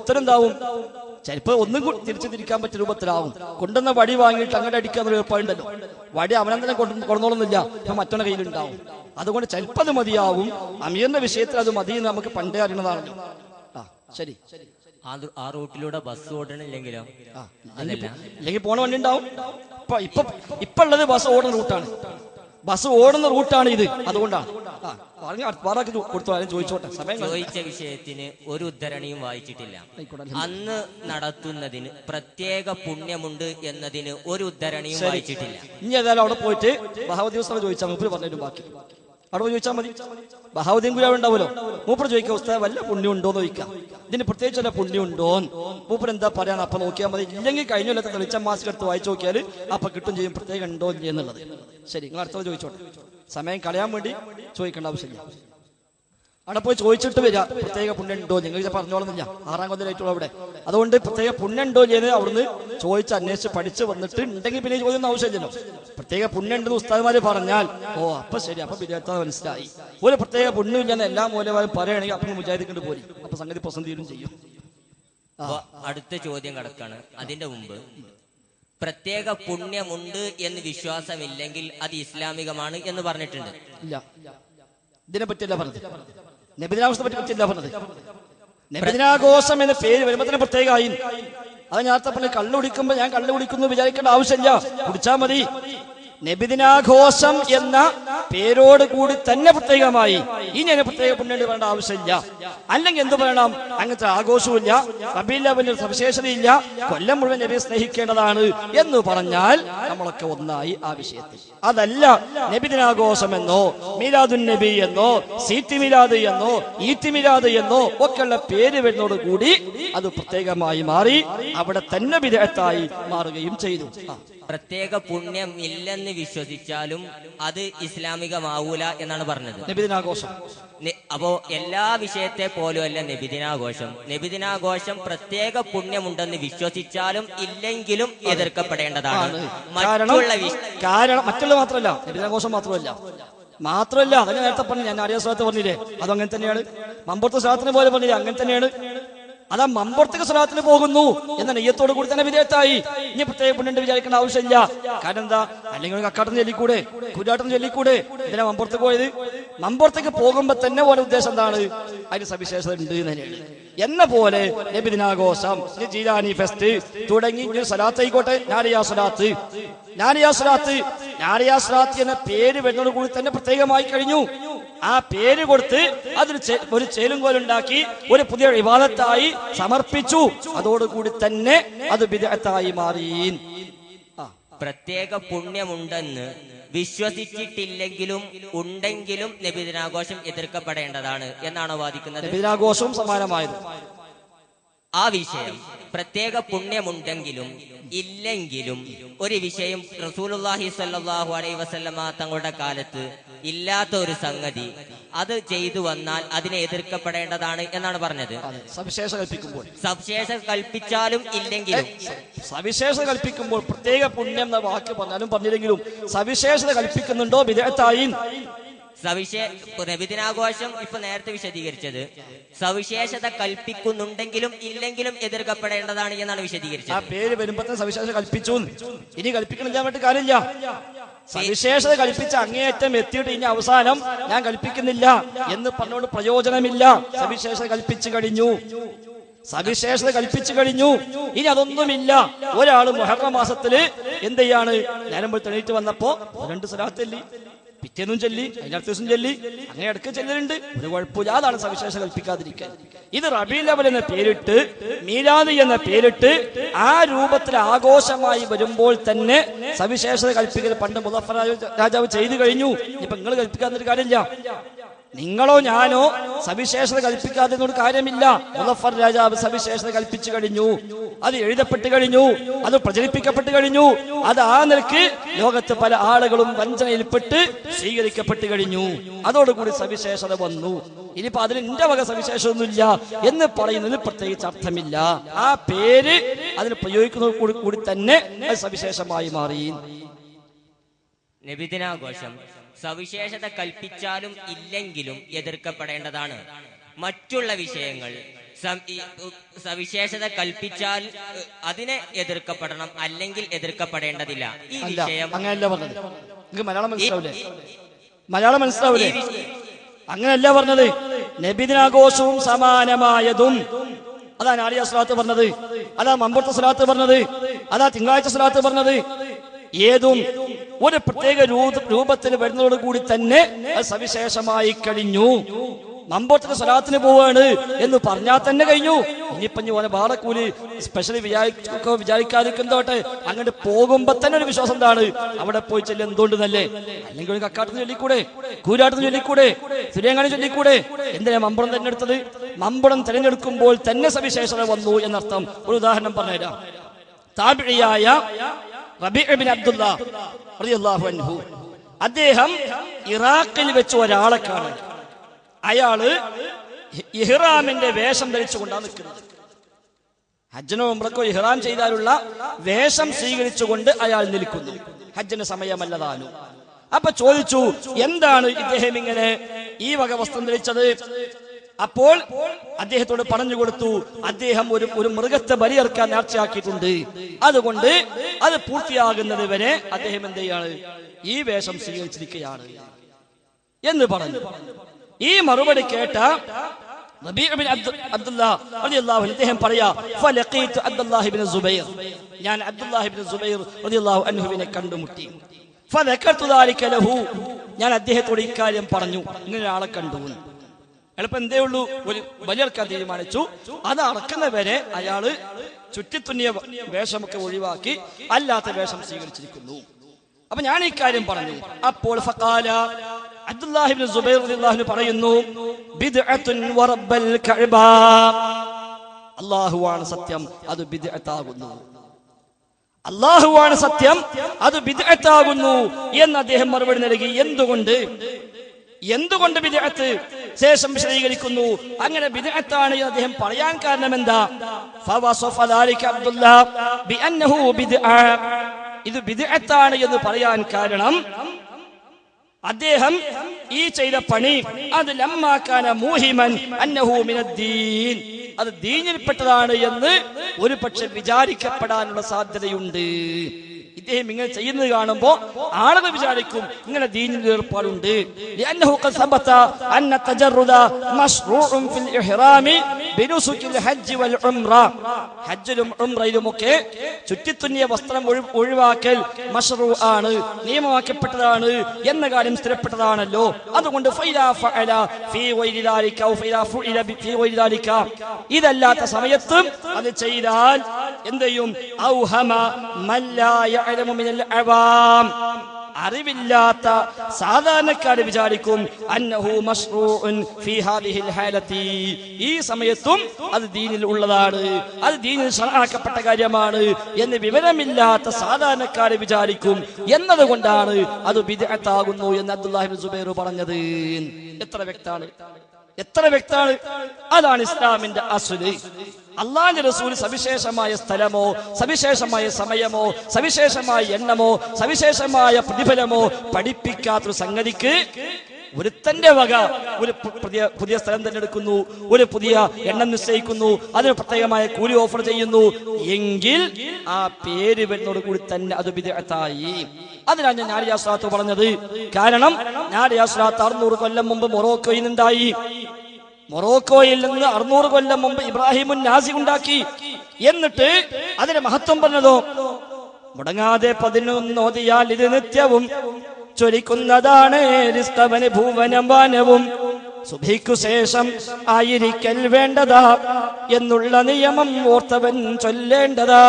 ഉത്തരം എന്താവും, ചിലപ്പോ ഒന്നും തിരിച്ചു തിരിക്കാൻ പറ്റിയ രൂപത്തിലാവും. കൊണ്ടുവന്ന വടി വാങ്ങിയിട്ട് അങ്ങോട്ട് അടിക്കാൻ എളുപ്പമുണ്ടല്ലോ. വടി അവനെന്തിനെ കൊണ്ടുവന്നോളന്നില്ല, മറ്റൊരു കയ്യിലുണ്ടാവും. അതുകൊണ്ട് ചിലപ്പോൾ അത് മതിയാവും. അമീറിന്റെ വിഷയത്തിൽ അത് മതി എന്ന് നമുക്ക് പണ്ടേ അറിയണതാണല്ലോ. ശരി, ആ റൂട്ടിലൂടെ ബസ് ഓടണില്ലെങ്കിലോ? അല്ലെങ്കിൽ പോണ വണ്ടി ഉണ്ടാവും. ഇപ്പൊ ഉള്ളത് ബസ് ഓടുന്ന റൂട്ടാണ്. ഇത്. അതുകൊണ്ടാണ് ചോദിച്ച വിഷയത്തിന് ഒരു ഉദ്ധരണിയും വായിച്ചിട്ടില്ല. അന്ന് നടത്തുന്നതിന് പ്രത്യേക പുണ്യമുണ്ട് എന്നതിന് ഒരു ഉദ്ധരണിയും വായിച്ചിട്ടില്ല. ഇനി ഏതായാലും അവിടെ പോയിട്ട് ബഹാവുദ്ദീൻ ഉസ്താദ് ചോദിച്ചാൽ മൂപ്പര് പറഞ്ഞതിനും ബാക്കി അവിടെ പോയി ചോദിച്ചാൽ മതി. ബഹാവുദ്ദീൻ ഗുരുവായൂർ ഉണ്ടാവുമല്ലോ, മൂപ്പര് ചോദിക്കാം ഉസ്താദ് വല്ല പുണ്യം ഉണ്ടോന്ന് ചോദിക്കാം. ഇതിന് പ്രത്യേകിച്ച് വല്ല പുണ്യം ഉണ്ടോന്ന് മൂപ്പര് എന്താ പറയാൻ അപ്പൊ നോക്കിയാൽ മതി. ഇല്ലെങ്കിൽ കഴിഞ്ഞ കൊല്ലത്തെ തെളിച്ച മാസിലെടുത്ത് വായിച്ചു നോക്കിയാൽ അപ്പൊ കിട്ടും ചെയ്യും പ്രത്യേകം ഉണ്ടോ ഇല്ല എന്നുള്ളത്. ശരി, നിങ്ങൾ അടുത്തത് ചോദിച്ചോട്ടെ. സമയം കളയാൻ വേണ്ടി ചോദിക്കേണ്ട ആവശ്യമില്ല. അവിടെ പോയി ചോദിച്ചിട്ട് വരിക പ്രത്യേക പുണ്യം ഉണ്ടോ. നിങ്ങൾ പറഞ്ഞോളുന്നില്ല, 6ാം കൊല്ലമായിട്ടുള്ള അവിടെ. അതുകൊണ്ട് പ്രത്യേക പുണ്യം ഉണ്ടോ എന്ന് അവിടുന്ന് ചോദിച്ച് അന്വേഷിച്ച് പഠിച്ച് വന്നിട്ട് ഉണ്ടെങ്കിൽ പിന്നെ ചോദ്യം ആവശ്യമില്ലല്ലോ. പ്രത്യേക പുണ്യം ഉണ്ടെന്ന് ഉസ്താദ്മാര് പറഞ്ഞാൽ അപ്പൊ ശരി, അപ്പൊ വിദ്യാർത്ഥി മനസ്സിലായി. ഒരു പ്രത്യേക പുണ്യമില്ലെന്ന് എല്ലാ മൂലമാരും പറയുകയാണെങ്കിൽ അപ്പം വിചാരിക്കൊണ്ട് പോരി, അപ്പൊ സംഗതി പ്രസന്ധിയും ചെയ്യും. അടുത്ത ചോദ്യം കിടക്കാണ്. അതിന്റെ മുമ്പ് പ്രത്യേക പുണ്യമുണ്ട് എന്ന് വിശ്വാസമില്ലെങ്കിൽ അത് ഇസ്ലാമികമാണ് എന്ന് പറഞ്ഞിട്ടുണ്ട്. ഇല്ല, ഇതിനെ പറ്റിയല്ല പറഞ്ഞത്. നബിദിനാഘോഷത്തെ പറ്റിയല്ല പറഞ്ഞത്. നബിദിനാഘോഷം എന്ന പേര് വരുമ്പോ തന്നെ പ്രത്യേകമായി. അത് ഞാൻ പറഞ്ഞ കള്ളു കുടിക്കുമ്പോ ഞാൻ കള്ളു കുടിക്കുന്നു വിചാരിക്കേണ്ട ആവശ്യമില്ല, കുടിച്ചാൽ മതി. നബിദിനാഘോഷം എന്ന പേരോട് കൂടി തന്നെ പ്രത്യേകമായി. ഇനി അതിന് പ്രത്യേക പുണ്യം പറയേണ്ട ആവശ്യമില്ല. അല്ലെങ്കിൽ എന്ത് പറയണം, അങ്ങനത്തെ ആഘോഷവും ഇല്ല, റബീഉൽ അവ്വലിന് സവിശേഷതയില്ല, കൊല്ലം മുഴുവൻ നബിയെ സ്നേഹിക്കേണ്ടതാണ് എന്ന് പറഞ്ഞാൽ നമ്മളൊക്കെ ഒന്നായി ആ വിഷയത്തിൽ. അതല്ല നബിദിനാഘോഷമെന്നോ മീലാദുൻ നബി എന്നോ സീറ്റി മിലാദ് എന്നോ ഈറ്റി മിലാദ് എന്നോ ഒക്കെയുള്ള പേര് വരുന്നതോട് കൂടി അത് പ്രത്യേകമായി മാറി, അവിടെ തന്നെ ബിദ്അത്തായി മാറുകയും ചെയ്തു. പ്രത്യേക പുണ്യം ഇല്ലെന്ന് വിശ്വസിച്ചാലും അത് ഇസ്ലാമികമാവൂല എന്നാണ് പറഞ്ഞത്. നബിദിനാഘോഷം അപ്പോ എല്ലാ വിഷയത്തെ പോലും അല്ല നബിദിനാഘോഷം. നബിദിനാഘോഷം പ്രത്യേക പുണ്യമുണ്ടെന്ന് വിശ്വസിച്ചാലും ഇല്ലെങ്കിലും എതിർക്കപ്പെടേണ്ടതാണ്. കാരണം മറ്റുള്ള മാത്രമല്ല, നബിദിനാഘോഷം മാത്രമല്ല അതിന് നേരത്തെ പറഞ്ഞു, ഞാൻ ആര്യ സ്വലാത്ത് പറഞ്ഞില്ലേ, അതങ്ങനെ തന്നെയാണ്. മമ്പുറത്ത് സ്വലാത്തിനെ പോലെ പറഞ്ഞില്ലേ, അങ്ങനെ തന്നെയാണ്. അതാ മമ്പുറത്തേക്ക് സ്വലാത്തിന് പോകുന്നു എന്ന നെയ്യത്തോട് കൂടി തന്നെ വിധേയത്തായി. ഇനി പ്രത്യേക പുണ്യം വിചാരിക്കേണ്ട ആവശ്യമില്ല. കാരണം എന്താ, അല്ലെങ്കിൽ കക്കാട്ടം ചൊല്ലിക്കൂടെ, കുരാട്ടം ചൊല്ലിക്കൂടെ, എന്തിനാ മമ്പുറത്തേക്ക് പോയത്? മമ്പുറത്തേക്ക് പോകുമ്പോ തന്നെ ഓരോ ഉദ്ദേശം എന്താണ്, അതിന് സവിശേഷത ഉണ്ട് തന്നെയാണ്. എന്ന പോലെ നബിദിനാഘോഷം, ജീലാനി ഫെസ്റ്റ് തുടങ്ങി സ്വലാത്ത് ആയിക്കോട്ടെ, നാരിയാ സ്വലാത്ത് എന്ന പേര് വരുന്നതോട് കൂടി തന്നെ പ്രത്യേകമായി കഴിഞ്ഞു. ആ പേര് കൊടുത്ത് അതിന് ഒരു ചേലുങ്കോലുണ്ടാക്കി ഒരു പുതിയ ഇബാദത്തായി സമർപ്പിച്ചു. അതോടുകൂടി തന്നെ അത് ബിദ്അത്തായി മാറി. പ്രത്യേക പുണ്യമുണ്ടെന്ന് വിശ്വസിച്ചിട്ടില്ലെങ്കിലും ഉണ്ടെങ്കിലും നബിദിനാഘോഷം എതിർക്കപ്പെടേണ്ടതാണ് എന്നാണോ വാദിക്കുന്നത്? നബിദിനാഘോഷവും സമാനമായത്. ആ വിഷയം പ്രത്യേക പുണ്യമുണ്ടെങ്കിലും ഇല്ലെങ്കിലും ഒരു വിഷയം റസൂലുള്ളാഹി സ്വല്ലല്ലാഹു അലൈഹി വസല്ലമ തങ്ങളുടെ കാലത്ത് ഇല്ലാത്ത ഒരു സംഗതി അത് ചെയ്തു വന്നാൽ അതിനെ എതിർക്കപ്പെടേണ്ടതാണ് എന്നാണ് പറഞ്ഞത്. സവിശേഷ കൽപ്പിച്ചാലും ഇല്ലെങ്കിലും, സവിശേഷത കൽപ്പിക്കുമ്പോൾ പ്രത്യേക പുണ്യം എന്ന വാക്ക് പറഞ്ഞാലും പറഞ്ഞില്ലെങ്കിലും സവിശേഷത കൽപ്പിക്കുന്നുണ്ടോ ബിദ്അത്തായി. നബിദിനാഘോഷം ഇപ്പൊ നേരത്തെ വിശദീകരിച്ചത് സവിശേഷത കൽപ്പിക്കുന്നുണ്ടെങ്കിലും ഇല്ലെങ്കിലും എതിർക്കപ്പെടേണ്ടതാണ് എന്നാണ് വിശദീകരിച്ചത്. ആ പേര് വരുമ്പോ സവിശേഷത കൽപ്പിച്ചു, ഇനി കൽപ്പിക്കണില്ല പറഞ്ഞിട്ട് കാര്യമില്ല. സവിശേഷത കൽപ്പിച്ച അങ്ങേയറ്റം എത്തിയിട്ട് ഇനി അവസാനം ഞാൻ കൽപ്പിക്കുന്നില്ല എന്ന് പറഞ്ഞുകൊണ്ട് പ്രയോജനമില്ല. സവിശേഷത കൽപ്പിച്ചു കഴിഞ്ഞു, ഇനി അതൊന്നുമില്ല. ഒരാള് മുഹറം മാസത്തില് എന്ത് ചെയ്യാണ്, നേരം പോയി തെണീറ്റ് വന്നപ്പോ 2 സ്വലാത്ത് പിറ്റേന്നും ചൊല്ലി, അതിനടുത്ത ദിവസം ചൊല്ലി, അങ്ങനെ ഇടയ്ക്ക് ചെല്ലലുണ്ട്, ഒരു കുഴപ്പമില്ല. അതാണ് സവിശേഷത കൽപ്പിക്കാതിരിക്കാൻ. ഇത് റബീഉൽ അവ്വൽ എന്ന പേരിട്ട്, മീലാദ് എന്ന പേരിട്ട് ആ രൂപത്തിൽ ആഘോഷമായി വരുമ്പോൾ തന്നെ സവിശേഷത കൽപ്പിക്കൽ പണ്ട് മുദഫർ രാജാവ് ചെയ്തു കഴിഞ്ഞു. ഇപ്പൊ നിങ്ങൾ കൽപ്പിക്കാത്തൊരു കാര്യമില്ല. നിങ്ങളോ ഞാനോ സവിശേഷത കൽപ്പിക്കാതെ കാര്യമില്ല. മുദഫർ രാജാവ് സവിശേഷത കൽപ്പിച്ചു കഴിഞ്ഞു, അത് എഴുതപ്പെട്ട് കഴിഞ്ഞു, അത് പ്രചരിപ്പിക്കപ്പെട്ട് കഴിഞ്ഞു. അത് ആ നിലക്ക് ലോകത്ത് പല ആളുകളും വഞ്ചനയിൽപ്പെട്ട് സ്വീകരിക്കപ്പെട്ട് കഴിഞ്ഞു. അതോടുകൂടി സവിശേഷത വന്നു. ഇനിയിപ്പോ അതിന് എന്റെ വക സവിശേഷമൊന്നുമില്ല എന്ന് പറയുന്നതിൽ പ്രത്യേകിച്ച് അർത്ഥമില്ല. ആ പേര് അതിന് പ്രയോഗിക്കുന്നതോട് കൂടി തന്നെ അത് സവിശേഷമായി മാറി. നബിദിനാഘോഷം സവിശേഷത കൽപ്പിച്ചാലും ഇല്ലെങ്കിലും എതിർക്കപ്പെടേണ്ടതാണ്. മറ്റുള്ള വിഷയങ്ങൾ സവിശേഷത കൽപ്പിച്ചാൽ അതിനെ എതിർക്കപ്പെടണം, അല്ലെങ്കിൽ എതിർക്കപ്പെടേണ്ടതില്ല. ഈ വിഷയം അങ്ങനെയല്ല പറഞ്ഞത്. മലയാളം മനസ്സിലാവൂലേ? അങ്ങനെയല്ല പറഞ്ഞത്. നബിദിനാഘോഷവും സമാനമായതും അതാ നാരിയ സ്വലാത്ത് പറഞ്ഞത്, അതാ മമ്പുറത്തെ സ്വലാത്ത് പറഞ്ഞത്, അതാ തിങ്കളാഴ്ച സ്വലാത്ത് പറഞ്ഞത്. ഏതും ഒരു പ്രത്യേക രൂപത്തിൽ വരുന്നതോട് കൂടി തന്നെ അത് സവിശേഷമായി കഴിഞ്ഞു. മമ്പുറത്തിന് സ്വലാത്തിന് പോവാണ് എന്ന് പറഞ്ഞാൽ തന്നെ കഴിഞ്ഞു. ഇനിയിപ്പഞ്ഞു പോലെ ബാളക്കൂലി സ്പെഷ്യലി വിചാരിക്കാതിരിക്കുന്നതോട്ടെ, അങ്ങോട്ട് പോകുമ്പോ തന്നെ ഒരു വിശ്വാസം എന്താണ്, അവിടെ പോയി ചെല്ലും എന്തുകൊണ്ട് നല്ലേ, അല്ലെങ്കിൽ ഒരു കക്കാട്ടത്തിന് ചൊല്ലിക്കൂടെ, കൂരാട്ടത്തിന് ചൊല്ലിക്കൂടെ, സുരേങ്ങാനി ചൊല്ലിക്കൂടെ. എന്തിനാ മമ്പുറം തെരഞ്ഞെടുത്തത്? മമ്പുറം തെരഞ്ഞെടുക്കുമ്പോൾ തന്നെ സവിശേഷത വന്നു എന്നർത്ഥം. ഒരു ഉദാഹരണം പറഞ്ഞുതരാം. താബിഈയായ റബീഉ ഇബ്നു അബ്ദുല്ലാഹ് റളിയല്ലാഹു അൻഹു, അദ്ദേഹം ഇറാഖിൽ വെച്ച് ഒരാളെ കാണും. അയാള് ഇഹ്റാമിന്റെ വേഷം ധരിച്ചുകൊണ്ടാണ് നിൽക്കുന്നത്. ഹജ്ജിനോ ഉംറക്കോ ഇഹ്റാം ചെയ്താലുള്ള വേഷം സ്വീകരിച്ചുകൊണ്ട് അയാൾ നിൽക്കുന്നു. ഹജ്ജിന്റെ സമയമല്ലതാനും. അപ്പൊ ചോദിച്ചു, എന്താണ് ഇദ്ദേഹം ഇങ്ങനെ ഈ വക വസ്ത്രം ധരിച്ചത്? അപ്പോൾ അദ്ദേഹത്തോട് പറഞ്ഞു കൊടുത്തു, അദ്ദേഹം ഒരു മൃഗത്തെ ബലിയർക്കാൻ നേർച്ചയാക്കിയിട്ടുണ്ട്, അതുകൊണ്ട് അത് പൂർത്തിയാകുന്നത് വരെ അദ്ദേഹം എന്ത് ചെയ്യാണ്, ഈ വേഷം സ്വീകരിച്ചിരിക്കുകയാണ് എന്ന് പറഞ്ഞു. ഈ മറുപടി കേട്ട റബീഉ ഇബ്നു അബ്ദുല്ലാഹ് റളിയല്ലാഹു അൻഹു അദ്ദേഹം പറയാ, ഫലഖീതു അബ്ദുല്ലാഹി ഇബ്നു സുബൈർ, ഞാൻ അബ്ദുല്ലാഹി ഇബ്നു സുബൈർ റളിയല്ലാഹു അൻഹുവിനെ കണ്ടുമുട്ടി. ഫദകർതു ദാലിക ലഹു, ഞാൻ അദ്ദേഹത്തോട് ഇക്കാര്യം പറഞ്ഞു, ഇങ്ങനെ ആളെ കണ്ടു. എളുപ്പം എന്തേ ഉള്ളൂ, ഒരു ബലിയർക്കാൻ തീരുമാനിച്ചു. അത് അറക്കുന്നവരെ അയാള് ചുറ്റിത്തുന്നിയ വേഷമൊക്കെ ഒഴിവാക്കി അല്ലാത്ത വേഷം സ്വീകരിച്ചിരിക്കുന്നു. അപ്പൊ ഞാൻ ഈ കാര്യം പറഞ്ഞു. അപ്പോൾ ഫഖാല അബ്ദുല്ലാഹി ഇബ്നു സുബൈർ റളിയല്ലാഹു അൻഹു പറയുന്നു, ബിദ്അത്തുൻ വറബ്ബൽ കഅബ, അല്ലാഹുവാണ് സത്യം, അത് ബിദ്അത്താകുന്നു. അല്ലാഹുവാണ് സത്യം, അത് ബിദ്അത്താകുന്നു എന്ന് അദ്ദേഹം മറുപടി നൽകി. എന്തുകൊണ്ട് ബിദ്അത്ത്? ശേഷം വിശദീകരിക്കുന്നു. അങ്ങനെ ബിദ്അത്താണ് എന്ന് അദ്ദേഹം പറയാൻ കാരണം എന്താ? ഫവസഫ ദാലിക അബ്ദുല്ലാഹ് ബിഅന്നഹു ബിദ്അ, ഇത് ബിദ്അത്താണ് എന്ന് പറയാൻ കാരണം അദ്ദേഹം ഈ ചെയ്ത പണി അത് ലമ്മാകാന മൂഹിമൻ അന്നഹു മിനദ്ദീൻ, അത് ദീനിൽപ്പെട്ടതാണ് എന്ന് ഒരു പക്ഷെ വിചാരിക്കപ്പെടാനുള്ള സാധ്യതയുണ്ട്. ഇദ്ദേഹം ഇങ്ങനെ ചെയ്യുന്നത് കാണുമ്പോ ആളുകൾ വിചാരിക്കും ഇങ്ങനെ ദീനിൽ ഏർപ്പാടുണ്ട്. ലഅന്നഹു ഖദ് സബത അന്ന തജറുദ മശ്റൂഉൻ ഫിൽ ഇഹ്റാമി ബിനുസുകിൽ ഹജ്ജ് വൽ ഉംറ, ഹജ്ജിലും ഉംറയിലുമൊക്കെ ചുറ്റിത്തുന്നിയ വസ്ത്രം ഒഴിവാക്കൽ മശ്റൂ ആണ്, നിയമമാക്കപ്പെട്ടതാണ് എന്ന കാര്യം സ്ഥിരപ്പെട്ടതാണല്ലോ. അതുകൊണ്ട് ഫൈലാ ഫഅല ഫീ ഗൈരി ദാലിക ഔ ഫൈലാ ഫുഇല ഫീ ഗൈരി ദാലിക, ഇതല്ലാത്ത സമയത്തും അത് ചെയ്താൽ എന്തെയും ഔഹമ മല്ലാ യഅലമു മിനൽ അവാം, അറിവില്ലാത്ത സാധാരണക്കാർ വിചാരിക്കും അന്നഹു മശ്റൂഉൻ ഫീ ഹാദിഹിൽ ഹാലത്തി, ഈ സമയത്തും അത് ദീനിൽ ഉള്ളതാണ്, അത് ദീനിൽ ശർഅാക്കപ്പെട്ട കാര്യമാണ് എന്ന് വിവരമില്ലാത്ത സാധാരണക്കാർ വിചാരിക്കും. എന്നതുകൊണ്ടാണ് അത് ബിദ്അത്താകുന്നു എന്ന് അബ്ദുല്ലാഹി ഇബ്നു സുബൈർ പറഞ്ഞത്. എത്ര വ്യക്തമാണ്. അതാണ് ഇസ്ലാമിന്റെ അസ്ല്. അല്ലാഹുവിന്റെ റസൂൽ സവിശേഷമായ സ്ഥലമോ സവിശേഷമായ സമയമോ സവിശേഷമായ എണ്ണമോ സവിശേഷമായ പ്രതിഫലമോ പഠിപ്പിക്കാത്തൊരു സംഗതിക്ക് ഒരുത്തന്റെ വക ഒരു പുതിയ സ്ഥലം തന്നെ എടുക്കുന്നു, ഒരു പുതിയ എണ്ണം നിശ്ചയിക്കുന്നു, അതിന് പ്രത്യേകമായ കൂലി ഓഫർ ചെയ്യുന്നു എങ്കിൽ ആ പേര് വരുന്നതോട് കൂടി തന്നെ അത് ബിദ്അത്തായി. അതിനാണ് ഞാൻ നാരിയാ സ്വലാത്ത് പറഞ്ഞത്. കാരണം നാരിയാ സ്വലാത്ത് 600 കൊല്ലം മുമ്പ് മൊറോക്കോയിൽ നിന്നുണ്ടായി. മൊറോക്കോയിൽ നിന്ന് 600 കൊല്ലം മുമ്പ് ഇബ്രാഹിമുൻ നാസി ഉണ്ടാക്കി. എന്നിട്ട് അതിന്റെ മഹത്വം പറഞ്ഞതോ മുടങ്ങാതെ 11 ഓതിയാൽ ഇത് നിത്യവും ചൊരിക്കുന്നതാണ് റിസ്തവന് ഭൂവനം വാനവും, സുബഹിക്കു ശേഷം ആയിരിക്കൽ വേണ്ടതാ എന്നുള്ള നിയമം ഓർത്തവൻ ചൊല്ലേണ്ടതാ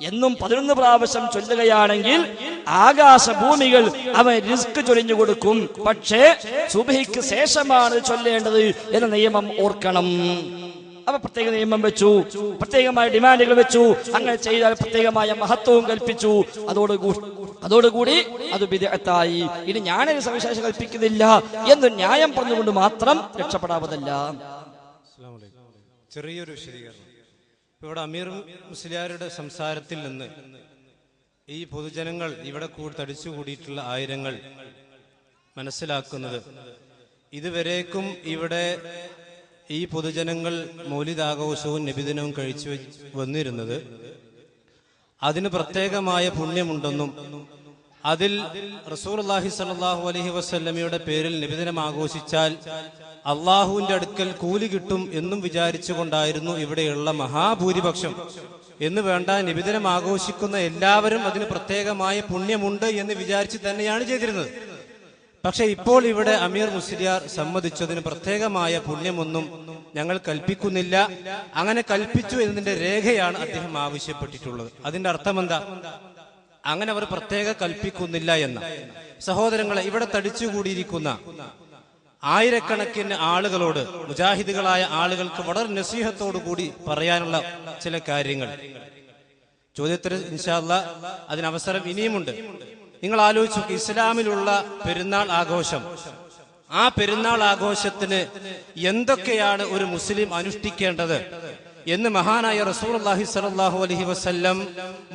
എന്നും 11 പ്രാവശ്യം ചൊല്ലുകയാണെങ്കിൽ ആകാശഭൂമികൾ അവൻ റിസ്ക് ചൊരിഞ്ഞു കൊടുക്കും. പക്ഷേ സുബഹിക്ക് ശേഷമാണ് ചൊല്ലേണ്ടത് എന്ന നിയമം ഓർക്കണം. അവ പ്രത്യേക നിയമം വെച്ചു, പ്രത്യേകമായ ഡിമാൻഡുകൾ വെച്ചു. അങ്ങനെ ചെയ്താൽ പ്രത്യേകമായ മഹത്വവും കൽപ്പിച്ചു. അതോടുകൂടി അത് ബിദ്അത്തായി. ഇനി ഞാനൊരു സവിശേഷം കൽപ്പിക്കുന്നില്ല എന്ന് ന്യായം പറഞ്ഞുകൊണ്ട് മാത്രം രക്ഷപ്പെടാവതല്ല. ചെറിയൊരു വിശദീകരണം. ഇവിടെ അമീർ മുസ്ലിയാരുടെ സംസാരത്തിൽ നിന്ന് ഈ പൊതുജനങ്ങൾ ഇവിടെ തടിച്ചുകൂടിയിട്ടുള്ള ആയിരങ്ങൾ മനസ്സിലാക്കുന്നത്, ഇതുവരേക്കും ഇവിടെ ഈ പൊതുജനങ്ങൾ മൗലിദാഘോഷവും നബിദിനവും കഴിച്ചു വന്നിരുന്നത് അതിന് പ്രത്യേകമായ പുണ്യമുണ്ടെന്നും അതിൽ റസൂലുള്ളാഹി സ്വല്ലല്ലാഹു അലൈഹി വസല്ലമയുടെ പേരിൽ നബിദിനം ആഘോഷിച്ചാൽ അള്ളാഹുവിന്റെ അടുക്കൽ കൂലി കിട്ടും എന്നും വിചാരിച്ചുകൊണ്ടായിരുന്നു ഇവിടെയുള്ള മഹാഭൂരിപക്ഷം. എന്ന് വേണ്ട, നബിദിനം ആഘോഷിക്കുന്ന എല്ലാവരും അതിന് പ്രത്യേകമായ പുണ്യമുണ്ട് എന്ന് വിചാരിച്ച് തന്നെയാണ് ചെയ്തിരുന്നത്. പക്ഷെ ഇപ്പോൾ ഇവിടെ അമീർ മുസ്ലിയാർ സമ്മതിച്ചതിന് പ്രത്യേകമായ പുണ്യമൊന്നും ഞങ്ങൾ കൽപ്പിക്കുന്നില്ല. അങ്ങനെ കൽപ്പിച്ചു എന്നതിന്റെ രേഖയാണ് അദ്ദേഹം ആവശ്യപ്പെട്ടിട്ടുള്ളത്. അതിന്റെ അർത്ഥം എന്താ? അങ്ങനെ അവർ പ്രത്യേക കൽപ്പിക്കുന്നില്ല എന്ന. സഹോദരങ്ങളെ, ഇവിടെ തടിച്ചുകൂടിയിരിക്കുന്ന ആയിരക്കണക്കിന് ആളുകളോട്, മുജാഹിദുകളായ ആളുകൾക്ക് വളരെ നസീഹത്തോടു കൂടി പറയാനുള്ള ചില കാര്യങ്ങൾ ചോദ്യത്തിന് ഇൻഷാ അല്ലാഹ് അതിനവസരം ഇനിയുമുണ്ട്. നിങ്ങൾ ആലോചിച്ചു, ഇസ്ലാമിലുള്ള പെരുന്നാൾ ആഘോഷം, ആ പെരുന്നാൾ ആഘോഷത്തിന് എന്തൊക്കെയാണ് ഒരു മുസ്ലിം അനുഷ്ഠിക്കേണ്ടത് എന്ന് മഹാനായ റസൂലുള്ളാഹി സ്വല്ലല്ലാഹു അലൈഹി വസല്ലം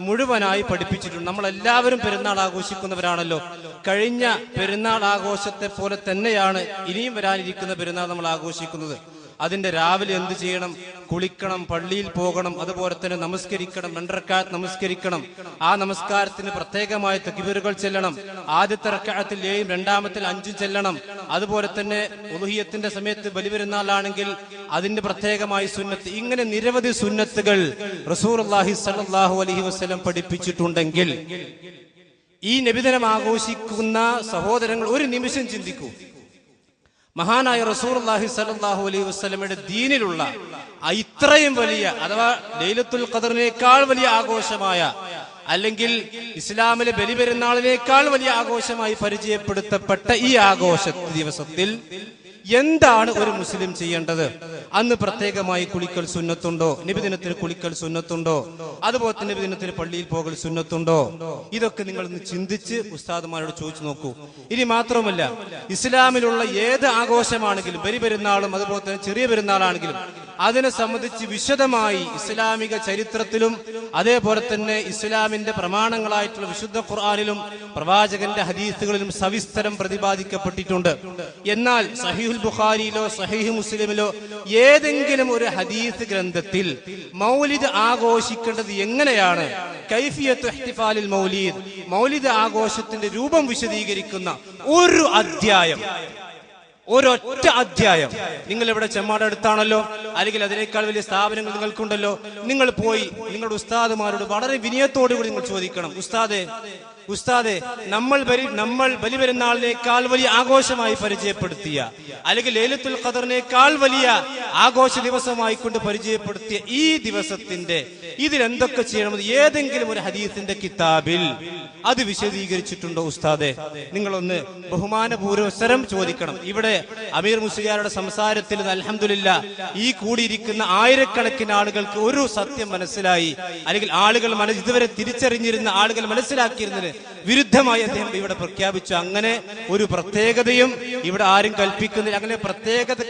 മുഴുവനായി പഠിപ്പിച്ചിട്ടുണ്ട്. നമ്മളെല്ലാവരും പെരുന്നാൾ ആഘോഷിക്കുന്നവരാണല്ലോ. കഴിഞ്ഞ പെരുന്നാൾ ആഘോഷത്തെ പോലെ തന്നെയാണ് ഇനിയും വരാനിരിക്കുന്ന പെരുന്നാൾ നമ്മൾ ആഘോഷിക്കുന്നത്. അതിന്റെ രാവിലെ എന്ത് ചെയ്യണം? കുളിക്കണം, പള്ളിയിൽ പോകണം, അതുപോലെ തന്നെ നമസ്കരിക്കണം, 2 റക്അത്ത് നമസ്കരിക്കണം. ആ നമസ്കാരത്തിന് പ്രത്യേകമായ തക്ബീറുകൾ ചെല്ലണം. ആദ്യത്തെ റക്അത്തിൽ 7, രണ്ടാമത്തിൽ 5 ചെല്ലണം. അതുപോലെ തന്നെ ഉളുഹിയത്തിന്റെ സമയത്ത് ബലിപെരുന്നാളാണെങ്കിൽ അതിന്റെ പ്രത്യേകമായ സുന്നത്ത്. ഇങ്ങനെ നിരവധി സുന്നത്തുകൾ റസൂലുള്ളാഹി സ്വല്ലല്ലാഹു അലൈഹി വസല്ലം പഠിപ്പിച്ചിട്ടുണ്ടെങ്കിൽ ഈ നബിദിനം ആഘോഷിക്കുന്ന സഹോദരങ്ങൾ ഒരു നിമിഷം ചിന്തിക്കൂ. മഹാനായ റസൂലുള്ളാഹി സ്വല്ലല്ലാഹു അലൈഹി വസല്ലമയുടെ ദീനിലുള്ള ഇത്രയും വലിയ, അഥവാ ലൈലത്തുൽ ഖദറിനേക്കാൾ വലിയ ആഘോഷമായ, അല്ലെങ്കിൽ ഇസ്ലാമിലെ ബലിപെരുന്നാളിനേക്കാൾ വലിയ ആഘോഷമായി പരിചയപ്പെടുത്തപ്പെട്ട ഈ ആഘോഷ ദിവസത്തിൽ എന്താണ് ഒരു മുസ്ലിം ചെയ്യേണ്ടത്? അന്ന് പ്രത്യേകമായി കുളിക്കൽ സുന്നത്തുണ്ടോ? നബിദിനത്തിന് കുളിക്കൽ സുന്നത്തുണ്ടോ? അതുപോലെ തന്നെ നബിദിനത്തിന് പള്ളിയിൽ പോകൽ സുന്നത്തുണ്ടോ? ഇതൊക്കെ നിങ്ങൾ ഒന്ന് ചിന്തിച്ച് ഉസ്താദുമാരോട് ചോദിച്ചു നോക്കൂ. ഇനി മാത്രമല്ല, ഇസ്ലാമിലുള്ള ഏത് ആഘോഷമാണെങ്കിലും, ബലിപെരുന്നാളും അതുപോലെ തന്നെ ചെറിയ പെരുന്നാളാണെങ്കിലും, അതിനെ സംബന്ധിച്ച് വിശദമായി ഇസ്ലാമിക ചരിത്രത്തിലും അതേപോലെ തന്നെ ഇസ്ലാമിന്റെ പ്രമാണങ്ങളായിട്ടുള്ള വിശുദ്ധ ഖുർആനിലും പ്രവാചകന്റെ ഹദീസുകളിലും സവിസ്തരം പ്രതിപാദിക്കപ്പെട്ടിട്ടുണ്ട്. എന്നാൽ സഹീഹുൽ ബുഖാരിയിലോ സഹീഹ് മുസ്ലിമിലോ ഏതെങ്കിലും ഒരു ഹദീസ് ഗ്രന്ഥത്തിൽ മൗലിദ് ആഘോഷിക്കേണ്ടത് എങ്ങനെയാണ്, കൈഫിയത്തു ഇഹ്തിഫാലിൽ മൗലിദ്, മൗലിദ് ആഘോഷത്തിന്റെ രൂപം വിശദീകരിക്കുന്ന ഒരു അധ്യായം, ഒരൊറ്റ അധ്യായം നിങ്ങൾ ഇവിടെ ചെമ്മാട് അടുത്താണല്ലോ, അല്ലെങ്കിൽ അതിനേക്കാൾ വലിയ സ്ഥാപനങ്ങൾ നിങ്ങൾക്കുണ്ടല്ലോ, നിങ്ങൾ പോയി നിങ്ങളുടെ ഉസ്താദുമാരോട് വളരെ വിനയത്തോടുകൂടി നിങ്ങൾ ചോദിക്കണം, ഉസ്താദെ നമ്മൾ ബലിപെരുന്നാളിനേക്കാൾ വലിയ ആഘോഷമായി പരിചയപ്പെടുത്തിയ, അല്ലെങ്കിൽ ലൈലത്തുൽ ഖദറിനേക്കാൾ വലിയ ആഘോഷ ദിവസമായി കൊണ്ട് പരിചയപ്പെടുത്തിയ ഈ ദിവസത്തിന്റെ ഇതിലെന്തൊക്കെ ചെയ്യണമെന്ന് ഏതെങ്കിലും ഒരു ഹദീസിന്റെ കിതാബിൽ അത് വിശദീകരിച്ചിട്ടുണ്ടോ ഉസ്താദെ? നിങ്ങളൊന്ന് ബഹുമാനപൂർവ്വം ചോദിക്കണം. ഇവിടെ അമീർ മുസ്ലിയാരുടെ സംസാരത്തിൽ അൽഹംദുലില്ലാ ഈ കൂടിയിരിക്കുന്ന ആയിരക്കണക്കിന് ആളുകൾക്ക് ഒരു സത്യം മനസ്സിലായി, അല്ലെങ്കിൽ ആളുകൾ ഇതുവരെ തിരിച്ചറിഞ്ഞിരുന്ന ആളുകൾ മനസ്സിലാക്കിയിരുന്നതിന് വിരുദ്ധമായി അദ്ദേഹം ഇവിടെ പ്രഖ്യാപിച്ചു. അങ്ങനെ ഒരു പ്രത്യേകതയും ഇവിടെ ആരും കൽപ്പിക്കുന്നില്ല. അങ്ങനെ പ്രത്യേകത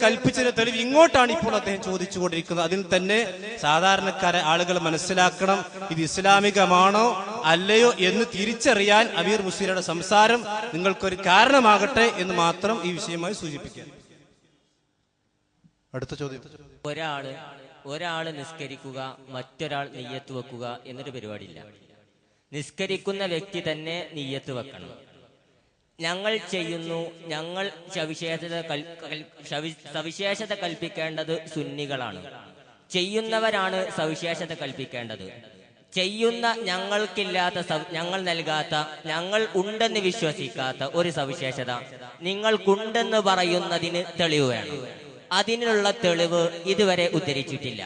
കൽപ്പിച്ചതിന്റെ തെളിവ് ഇങ്ങോട്ടാണ് ഇപ്പോൾ അദ്ദേഹം ചോദിച്ചുകൊണ്ടിരിക്കുന്നത്. അതിൽ തന്നെ സാധാരണക്കാരെ ആളുകൾ മനസ്സിലാക്കണം, ഇത് ഇസ്ലാമികമാണോ അല്ലയോ എന്ന് തിരിച്ചറിയാൻ അമീർ മുസ്ലിയുടെ സംസാരം നിങ്ങൾക്കൊരു കാരണമാകട്ടെ എന്ന് മാത്രം ഈ വിഷയമായി സൂചിപ്പിക്കാം. അടുത്ത ചോദ്യം. ഒരാള് നിസ്കരിക്കുക, മറ്റൊരാൾ നിയ്യത്ത് വെക്കുക എന്നൊരു പരിപാടിയില്ല. നിസ്കരിക്കുന്ന വ്യക്തി തന്നെ നിയ്യത്ത് വെക്കണം. ഞങ്ങൾ ചെയ്യുന്നു, ഞങ്ങൾ സവിശേഷത കൽപ്പിക്കേണ്ടത് സുന്നികളാണ്, ചെയ്യുന്നവരാണ് സവിശേഷത കൽപ്പിക്കേണ്ടത്. ചെയ്യുന്ന ഞങ്ങൾ നൽകാത്ത, ഞങ്ങൾ ഉണ്ടെന്ന് വിശ്വസിക്കാത്ത ഒരു സവിശേഷത നിങ്ങൾക്കുണ്ടെന്ന് പറയുന്നതിന് തെളിവ് വേണം. അതിനുള്ള തെളിവ് ഇതുവരെ ഉദ്ധരിച്ചിട്ടില്ല.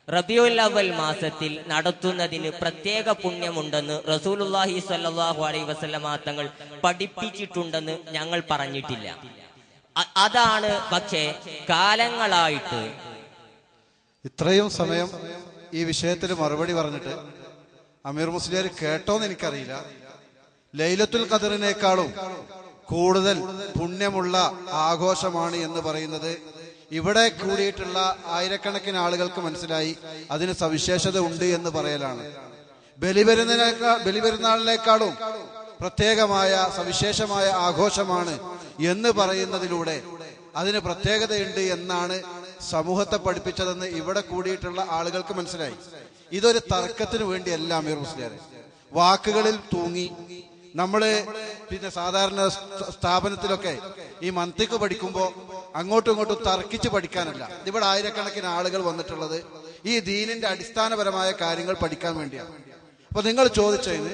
റബീഉൽ അവ്വൽ മാസത്തിൽ നടത്തുന്നതിന് പ്രത്യേക പുണ്യമുണ്ടെന്ന് റസൂലുള്ളാഹി സ്വല്ലല്ലാഹു അലൈഹി വസല്ലമ തങ്ങൾ പഠിപ്പിച്ചിട്ടുണ്ടെന്ന് ഞങ്ങൾ പറഞ്ഞിട്ടില്ല. അതാണ് പക്ഷേ കാലങ്ങളായിട്ട് ഇത്രയും സമയം ഈ വിഷയത്തിൽ മറുപടി പറഞ്ഞിട്ട് അമീർ മുസ്ലിയാർ കേട്ടോന്ന് എനിക്കറിയില്ല. ലൈലത്തുൽ ഖദറിനേക്കാളും കൂടുതൽ പുണ്യമുള്ള ആഘോഷമാണ് എന്ന് പറയുന്നത് ഇവിടെ കൂടിയിട്ടുള്ള ആയിരക്കണക്കിന് ആളുകൾക്ക് മനസ്സിലായി, അതിന് സവിശേഷത ഉണ്ട് എന്ന് പറയലാണ്. ബലിപെരുന്നാളിനേക്കാളും പ്രത്യേകമായ സവിശേഷമായ ആഘോഷമാണ് എന്ന് പറയുന്നതിലൂടെ അതിന് പ്രത്യേകതയുണ്ട് എന്നാണ് സമൂഹത്തെ പഠിപ്പിച്ചതെന്ന് ഇവിടെ കൂടിയിട്ടുള്ള ആളുകൾക്ക് മനസ്സിലായി. ഇതൊരു തർക്കത്തിന് വേണ്ടിയല്ല അമീർ മുസ്ലിയാർ. വാക്കുകളിൽ തൂങ്ങി നമ്മള് പിന്നെ സാധാരണ സ്ഥാപനത്തിലൊക്കെ ഈ മന്തിക്ക് പഠിക്കുമ്പോൾ അങ്ങോട്ടും ഇങ്ങോട്ടും തർക്കിച്ച് പഠിക്കാനല്ല. ഇവിടെ ആയിരക്കണക്കിന് ആളുകൾ വന്നിട്ടുള്ളത് ഈ ദീനിന്റെ അടിസ്ഥാനപരമായ കാര്യങ്ങൾ പഠിക്കാൻ വേണ്ടിയാണ്. അപ്പൊ നിങ്ങൾ ചോദിച്ചതിന്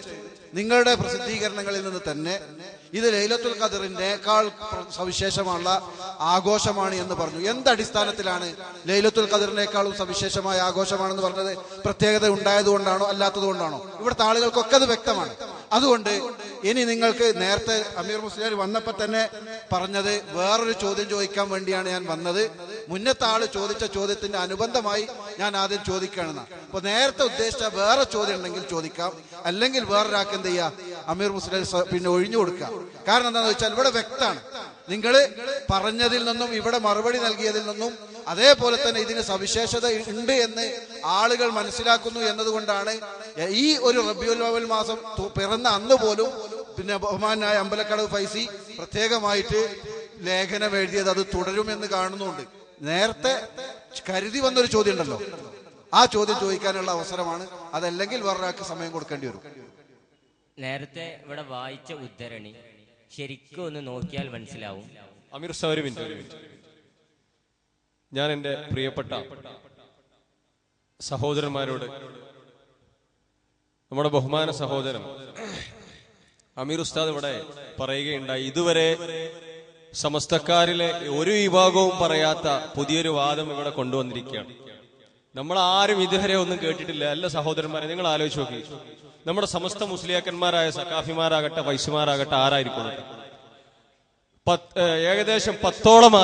നിങ്ങളുടെ പ്രസിദ്ധീകരണങ്ങളിൽ നിന്ന് തന്നെ ഇത് ലൈലത്തുൽ ഖദറിനേക്കാൾ സവിശേഷമുള്ള ആഘോഷമാണ് എന്ന് പറഞ്ഞു. എന്തടിസ്ഥാനത്തിലാണ് ലൈലത്തുൽ ഖദറിനേക്കാളും സവിശേഷമായ ആഘോഷമാണെന്ന് പറഞ്ഞത്? പ്രത്യേകത ഉണ്ടായതുകൊണ്ടാണോ അല്ലാത്തത് കൊണ്ടാണോ? ഇവിടുത്തെ ആളുകൾക്കൊക്കെ അത് വ്യക്തമാണ്. അതുകൊണ്ട് ഇനി നിങ്ങൾക്ക് നേരത്തെ അമീർ മുസ്ലിയാർ വന്നപ്പോൾ തന്നെ പറഞ്ഞത് വേറൊരു ചോദ്യം ചോദിക്കാൻ വേണ്ടിയാണ് ഞാൻ വന്നത്, മുന്നത്തെ ആള് ചോദിച്ച ചോദ്യത്തിന്റെ അനുബന്ധമായി ഞാൻ ആദ്യം ചോദിക്കുകയാണെന്ന. അപ്പൊ നേരത്തെ ഉദ്ദേശിച്ച വേറെ ചോദ്യം ഉണ്ടെങ്കിൽ ചോദിക്കാം, അല്ലെങ്കിൽ വേറൊരാൾക്ക് എന്ത് ചെയ്യാം, അമീർ മുസ്ലിയാർ പിന്നെ ഒഴിഞ്ഞു കൊടുക്കുക. കാരണം എന്താണെന്ന് വെച്ചാൽ ഇവിടെ വ്യക്തമാണ്, നിങ്ങൾ പറഞ്ഞതിൽ നിന്നും ഇവിടെ മറുപടി നൽകിയതിൽ നിന്നും അതേപോലെ തന്നെ ഇതിന് സവിശേഷത ഉണ്ട് എന്ന് ആളുകൾ മനസ്സിലാക്കുന്നു എന്നതുകൊണ്ടാണ് ഈ ഒരു റബീഉൽ അവ്വൽ മാസം പിറന്ന അന്ന് പോലും പിന്നെ ബഹുമാനായ അമ്പലക്കടവ് ഫൈസി പ്രത്യേകമായിട്ട് ലേഖനം എഴുതിയത് അത് തുടരുമെന്ന് കാണുന്നുണ്ട്. നേരത്തെ കരുതി വന്നൊരു ചോദ്യം ഉണ്ടല്ലോ, ആ ചോദ്യം ചോദിക്കാനുള്ള അവസരമാണ്. അതല്ലെങ്കിൽ വേറൊരാൾക്ക് സമയം കൊടുക്കേണ്ടി വരും. നേരത്തെ ഇവിടെ വായിച്ച ഉദ്ധരണി ശരിക്കും ഒന്ന് നോക്കിയാൽ മനസ്സിലാവും. അമീർ സാർ ഒരു മിനിറ്റ്. ഞാൻ എൻ്റെ പ്രിയപ്പെട്ട സഹോദരന്മാരോട്, നമ്മുടെ ബഹുമാന സഹോദരൻ അമീർ ഉസ്താദ് ഇവിടെ പറയുകയുണ്ടായി, ഇതുവരെ സമസ്തക്കാരിലെ ഒരു വിഭാഗവും പറയാത്ത പുതിയൊരു വാദം ഇവിടെ കൊണ്ടുവന്നിരിക്കുകയാണ്. നമ്മൾ ആരും ഇതുവരെ ഒന്നും കേട്ടിട്ടില്ല. എല്ലാ സഹോദരന്മാരെ നിങ്ങൾ ആലോചിച്ച് നോക്കി, നമ്മുടെ സമസ്ത മുസ്ലിയാക്കന്മാരായ സക്കാഫിമാരാകട്ടെ വൈശ്യമാരാകട്ടെ ആരായിരിക്കും ഏകദേശം 10ഓളം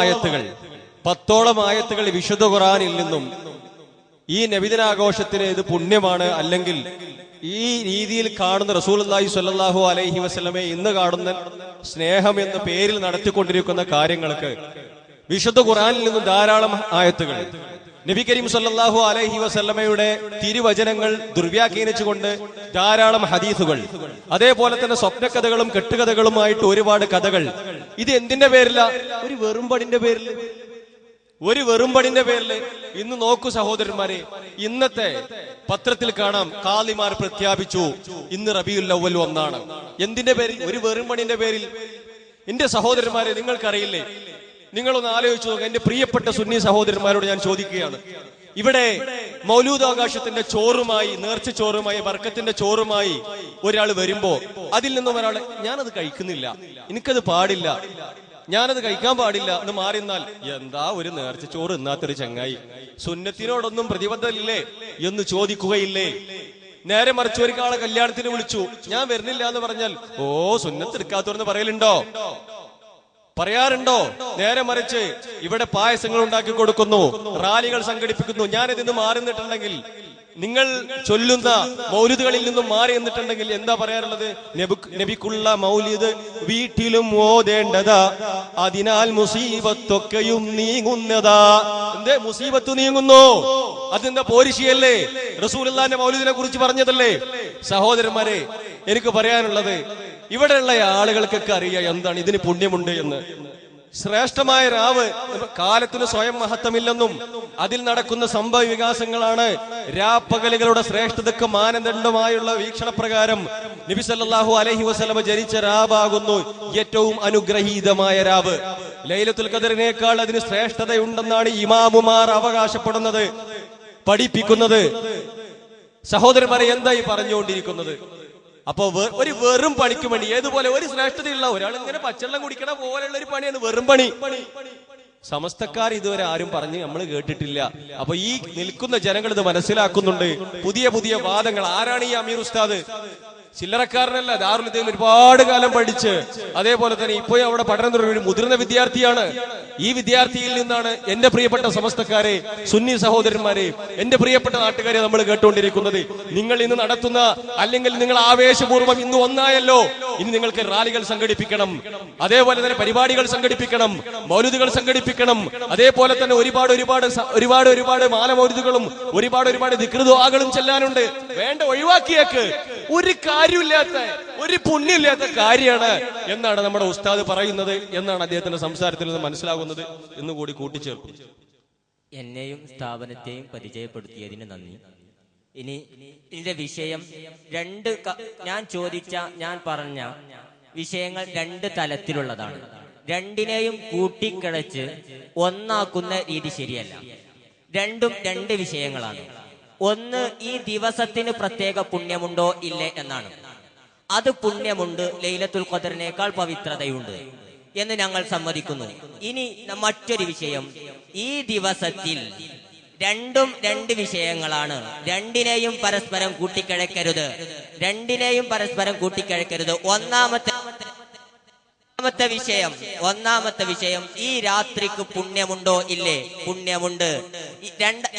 ആയത്തുകൾ വിശുദ്ധ ഖുർആനിൽ നിന്നും ഈ നബിദിനാഘോഷത്തിന് ഇത് പുണ്യമാണ്, അല്ലെങ്കിൽ ഈ രീതിയിൽ കാണുന്ന റസൂലുള്ളാഹി സ്വല്ലല്ലാഹു അലൈഹി വസല്ലമയെ ഇന്ന് കാണുന്ന സ്നേഹം എന്ന പേരിൽ നടത്തിക്കൊണ്ടിരിക്കുന്ന കാര്യങ്ങൾക്ക് വിശുദ്ധ ഖുർആനിൽ നിന്നും ധാരാളം ആയത്തുകൾ, നബി കരീം സല്ലല്ലാഹു അലൈഹി വസല്ലമയുടെ തിരുവചനങ്ങൾ ദുർവ്യാഖ്യാനിച്ചുകൊണ്ട് ധാരാളം ഹദീസുകൾ, അതേപോലെ തന്നെ സ്വപ്നകഥകളും കെട്ടുകഥകളുമായിട്ട് ഒരുപാട് കഥകൾ. ഇത് എന്തിന്റെ പേരില? ഒരു വെറുംപടിന്റെ പേരില് ഇന്ന് നോക്കൂ സഹോദരന്മാരെ, ഇന്നത്തെ പത്രത്തിൽ കാണാം കാളിമാർ പ്രഖ്യാപിച്ചു ഇന്ന് റബീഉൽ അവ്വൽ 1 എന്തിന്റെ പേരിൽ? ഒരു വെറുംപടിന്റെ പേരിൽ. എന്റെ സഹോദരന്മാരെ, നിങ്ങൾക്കറിയില്ലേ? നിങ്ങളൊന്ന് ആലോചിച്ചു നോക്കുക. എന്റെ പ്രിയപ്പെട്ട സുന്നി സഹോദരന്മാരോട് ഞാൻ ചോദിക്കുകയാണ്, ഇവിടെ മൗലൂദാഘോഷത്തിന്റെ ചോറുമായി, നേർച്ച ചോറുമായി, ബർക്കത്തിന്റെ ചോറുമായി ഒരാൾ വരുമ്പോ അതിൽ നിന്നും ഒരാൾ ഞാനത് കഴിക്കുന്നില്ല, എനിക്കത് പാടില്ല, ഞാനത് കഴിക്കാൻ പാടില്ല എന്ന് മാറിന്നാൽ, എന്താ ഒരു നേർച്ച ചോറ് ഇന്നാത്തൊരു ചങ്ങായി, സുന്നത്തിനോടൊന്നും പ്രതിബദ്ധമില്ലേ എന്ന് ചോദിക്കുകയില്ലേ? നേരെ മറിച്ച് ഒരാളെ കല്യാണത്തിന് വിളിച്ചു, ഞാൻ വരുന്നില്ല എന്ന് പറഞ്ഞാൽ, ഓ സുന്നത്ത് എടുക്കാത്തവരെന്ന് പറയാറുണ്ടോ? നേരെ മറിച്ച് ഇവിടെ പായസങ്ങൾ ഉണ്ടാക്കി കൊടുക്കുന്നു, റാലികൾ സംഘടിപ്പിക്കുന്നു, ഞാനിതിന്ന് മാറി നിന്നിട്ടുണ്ടെങ്കിൽ, നിങ്ങൾ ചൊല്ലുന്ന മൗലിദുകളിൽ നിന്നും മാറി നിന്നിട്ടുണ്ടെങ്കിൽ എന്താ പറയാറുള്ളത്? നബിക്കുള്ള മൗലിദ് വീട്ടിലും ഓതേണ്ടതാ, അതിനാൽ മുസീബത്തൊക്കെയും നീങ്ങുന്നതാ. എന്തേ മുസീബത്ത് നീങ്ങുന്നു? അതെന്താ പോരിശിയല്ലേ? റസൂലുള്ളാഹിന്റെ മൗലിദിനെ കുറിച്ച് പറഞ്ഞതല്ലേ? സഹോദരന്മാരെ, എനിക്ക് പറയാനുള്ളത്, ഇവിടെയുള്ള ആളുകൾക്കൊക്കെ അറിയാം എന്താണ് ഇതിന് പുണ്യമുണ്ട് എന്ന്. ശ്രേഷ്ഠമായ രാവ് കാലത്തിന് സ്വയം മഹത്വമില്ലെന്നും അതിൽ നടക്കുന്ന സംഭവ വികാസങ്ങളാണ് രാപ്പകലുകളുടെ ശ്രേഷ്ഠതയ്ക്ക് മാനദണ്ഡമായുള്ള വീക്ഷണപ്രകാരം നബി സല്ലല്ലാഹു അലൈഹി വസല്ലമ ജനിച്ച രാവാകുന്നു ഏറ്റവും അനുഗ്രഹീതമായ രാവ്. ലൈലത്തുൽ ഖദറിനേക്കാൾ അതിന് ശ്രേഷ്ഠതയുണ്ടെന്നാണ് ഇമാമുമാർ അവകാശപ്പെടുന്നത്, പഠിപ്പിക്കുന്നത്. സഹോദരന്മാരെ, എന്തായി പറഞ്ഞുകൊണ്ടിരിക്കുന്നത്? അപ്പൊ ഒരു വെറും പണിക്ക് വേണ്ടി, ഏതുപോലെ ഒരു ശ്രേഷ്ഠതയുള്ള ഒരാൾ ഇങ്ങനെ പച്ചവെള്ളം കുടിക്കണ പോലെയുള്ള ഒരു പണിയാണ് വെറും പണി. സമസ്തക്കാർ ഇതുവരെ ആരും പറഞ്ഞ് നമ്മൾ കേട്ടിട്ടില്ല. അപ്പൊ ഈ നിൽക്കുന്ന ജനങ്ങൾ ഇത് മനസ്സിലാക്കുന്നുണ്ട്. പുതിയ പുതിയ വാദങ്ങൾ. ആരാണ് ഈ അമീർ ഉസ്താദ്? ചില്ലറക്കാരനല്ല, ദാറുൽ ഹുദയിൽ ഒരുപാട് കാലം പഠിച്ച് അതേപോലെ തന്നെ ഇപ്പോഴും അവിടെ പഠനം തുടങ്ങിയ ഒരു മുതിർന്ന വിദ്യാർത്ഥിയാണ്. ഈ വിദ്യാർത്ഥിയിൽ നിന്നാണ് എന്റെ പ്രിയപ്പെട്ട സമസ്തക്കാരെ, സുന്നി സഹോദരന്മാരെ, എന്റെ പ്രിയപ്പെട്ട നാട്ടുകാരെ നമ്മൾ കേട്ടുകൊണ്ടിരിക്കുന്നത്. നിങ്ങൾ ഇന്ന് നടത്തുന്ന, അല്ലെങ്കിൽ നിങ്ങൾ ആവേശപൂർവ്വം ഇന്ന് ഒന്നായല്ലോ, ഇനി നിങ്ങൾക്ക് റാലികൾ സംഘടിപ്പിക്കണം, അതേപോലെ തന്നെ പരിപാടികൾ സംഘടിപ്പിക്കണം, മൗലിദുകൾ സംഘടിപ്പിക്കണം, അതേപോലെ തന്നെ ഒരുപാട് മാലമൗലിദുകളും ഒരുപാട് ദിക്ർ ദുആകളും ചെല്ലാനുണ്ട്. വേണ്ട, ഒഴിവാക്കിയേക്ക്. ഒരു കാര്യമില്ലാത്ത, ഒരു പുണ്യമില്ലാത്ത കാര്യമാണ് എന്നാണ് നമ്മുടെ ഉസ്താദ് പറയുന്നത് എന്നാണ് അദ്ദേഹത്തിന്റെ സംസാരത്തിൽ നിന്ന് മനസ്സിലാകുന്നത് എന്നുകൂടി കൂട്ടിച്ചേർക്കും. എന്നെയും സ്ഥാപനത്തെയും പരിചയപ്പെടുത്തിയതിന് നന്ദി. ഇനി ഇതിന്റെ വിഷയം ഞാൻ പറഞ്ഞ വിഷയങ്ങൾ 2 തലത്തിലുള്ളതാണ്. രണ്ടിനെയും കൂട്ടിക്കിഴച്ച് ഒന്നാക്കുന്ന രീതി ശരിയല്ല. രണ്ടും 2 വിഷയങ്ങളാണ്. ഒന്ന്, ഈ ദിവസത്തിന് പ്രത്യേക പുണ്യമുണ്ടോ ഇല്ലേ എന്നാണ്. അത് പുണ്യമുണ്ട്, ലൈലത്തുൽ ഖദറിനേക്കാൾ പവിത്രതയുണ്ട് എന്ന് ഞങ്ങൾ സമ്മതിക്കുന്നു. ഇനി മറ്റൊരു വിഷയം, ഈ ദിവസത്തിൽ രണ്ടും 2 വിഷയങ്ങളാണ്. രണ്ടിനെയും പരസ്പരം കൂട്ടിക്കിഴക്കരുത്. ഒന്നാമത്തെ വിഷയം ഈ രാത്രിക്ക് പുണ്യമുണ്ടോ ഇല്ലേ? പുണ്യമുണ്ട്.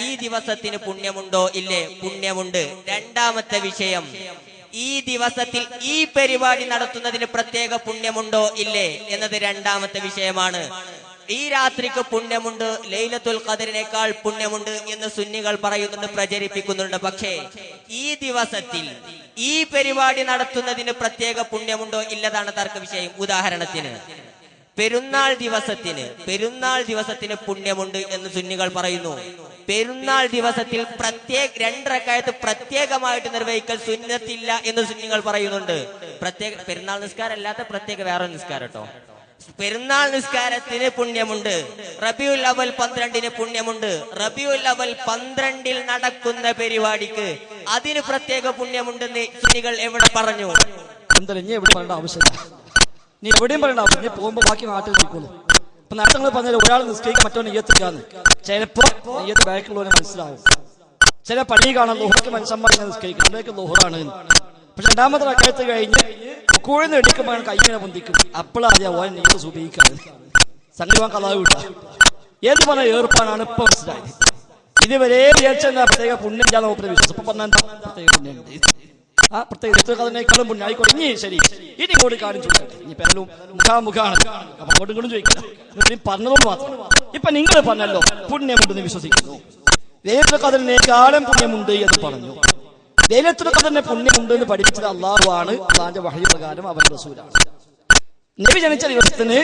ഈ ദിവസത്തിന് പുണ്യമുണ്ടോ ഇല്ലേ? പുണ്യമുണ്ട്. രണ്ടാമത്തെ വിഷയം, ഈ ദിവസത്തിൽ ഈ പരിപാടി നടത്തുന്നതിന് പ്രത്യേക പുണ്യമുണ്ടോ ഇല്ലേ എന്നത് രണ്ടാമത്തെ വിഷയമാണ്. ഈ രാത്രിക്ക് പുണ്യമുണ്ട്, ലൈലത്തുൽ ഖദറിനേക്കാൾ പുണ്യമുണ്ട് എന്ന് സുന്നികൾ പറയുന്നുണ്ട്, പ്രചരിപ്പിക്കുന്നുണ്ട്. പക്ഷേ ഈ ദിവസത്തിൽ ഈ പരിപാടി നടത്തുന്നതിന് പ്രത്യേക പുണ്യമുണ്ടോ ഇല്ലതാണ് തർക്ക വിഷയം. ഉദാഹരണത്തിന് പെരുന്നാൾ ദിവസത്തിന് പുണ്യമുണ്ട് എന്ന് സുന്നികൾ പറയുന്നു. പെരുന്നാൾ ദിവസത്തിൽ 2 റക്അത്ത് പ്രത്യേകമായിട്ട് നിർവഹിക്കൽ സുന്നത്തില്ല എന്ന് സുന്നികൾ പറയുന്നുണ്ട്. പെരുന്നാൾ നിസ്കാരം അല്ലാത്ത പ്രത്യേക വേറെ നിസ്കാരം കേട്ടോ. പെരുന്നാൾ നിസ്കാരത്തിന് പുണ്യമുണ്ട്. റബീഉൽ അവ്വൽ 12 പുണ്യമുണ്ട്. റബീഉൽ അവ്വൽ 12 നടക്കുന്ന പരിപാടിക്ക് അതിന് പ്രത്യേക പുണ്യമുണ്ടെന്ന് സുന്നികൾ എവിടെ പറഞ്ഞു? എന്തായാലും ഇനി എവിടെ പറയേണ്ട ആവശ്യമില്ല. നീ എവിടെയും പറയേണ്ട ആവശ്യം. നീ പോകുമ്പോ ബാക്കി നാട്ടിൽ നിൽക്കുള്ളൂ. ഇപ്പൊ നേരത്തെ നിങ്ങൾ പറഞ്ഞാൽ ഒരാൾ നിസ്കരിക്കാൻ മറ്റോ നെയ്യത്തിക്കാന്ന്, ചിലപ്പോ നെയ്യത്ത് ബാക്കിലുള്ളവരെ മനസ്സിലാവും. ചില പണി കാണാൻ ലോഹയ്ക്ക് മനുഷ്യന്മാർ നിസ്കരിക്കും, അതിലേക്ക് ലോഹറാണ്. പക്ഷെ രണ്ടാമത്തെ റക്അത്ത് കഴിഞ്ഞ് റുക്കൂഇന്ന് എണീക്കുമ്പോൾ കൈ ഇങ്ങനെ പൊന്തിക്കും. അപ്പോഴാദ്യം ഓൻ നീ സുബഹിക്കാണ് സംഗീതം കലാവില്ല ഏത് പറഞ്ഞ ഏർപ്പാടാണ് ഇപ്പൊ മനസ്സിലായത്. ഇതുവരെ വിചാരിച്ചാൽ പ്രത്യേക പുണ്യം ഇല്ലാതെ നോക്കുന്ന വിശ്വാസം. ഇപ്പൊ പറഞ്ഞാൽ പ്രത്യേക പുണ്യമുണ്ട്. ആ പ്രത്യേക അതിനേക്കാളും പുണ്യം ആയിക്കോട്ടെ. ഇനി ശരി, ഇനി കൂടി കാര്യം ചോദിക്കട്ടെ. ഇനി പേരും മുഖാമുഖാണ്, അപ്പൊ അങ്ങോട്ടും ഇങ്ങോട്ടും ചോദിക്കണം. പറഞ്ഞതോട് മാത്രം. ഇപ്പൊ നിങ്ങൾ പറഞ്ഞല്ലോ പുണ്യമുണ്ടെന്ന് വിശ്വസിക്കുന്നു. ലൈലത്തുൽ ഖദറിനേക്കാളും പുണ്യമുണ്ട് എന്ന് പറഞ്ഞു. ലൈലത്തുൽ ഖദറിന് പുണ്യമുണ്ട് എന്ന് പഠിപ്പിച്ചത് അള്ളാഹുവാണ്. അള്ളാഹിന്റെ വഹയി പ്രകാരം അവൻ റസൂലാണ്. നബി ജനിച്ച ദിവസത്തിന്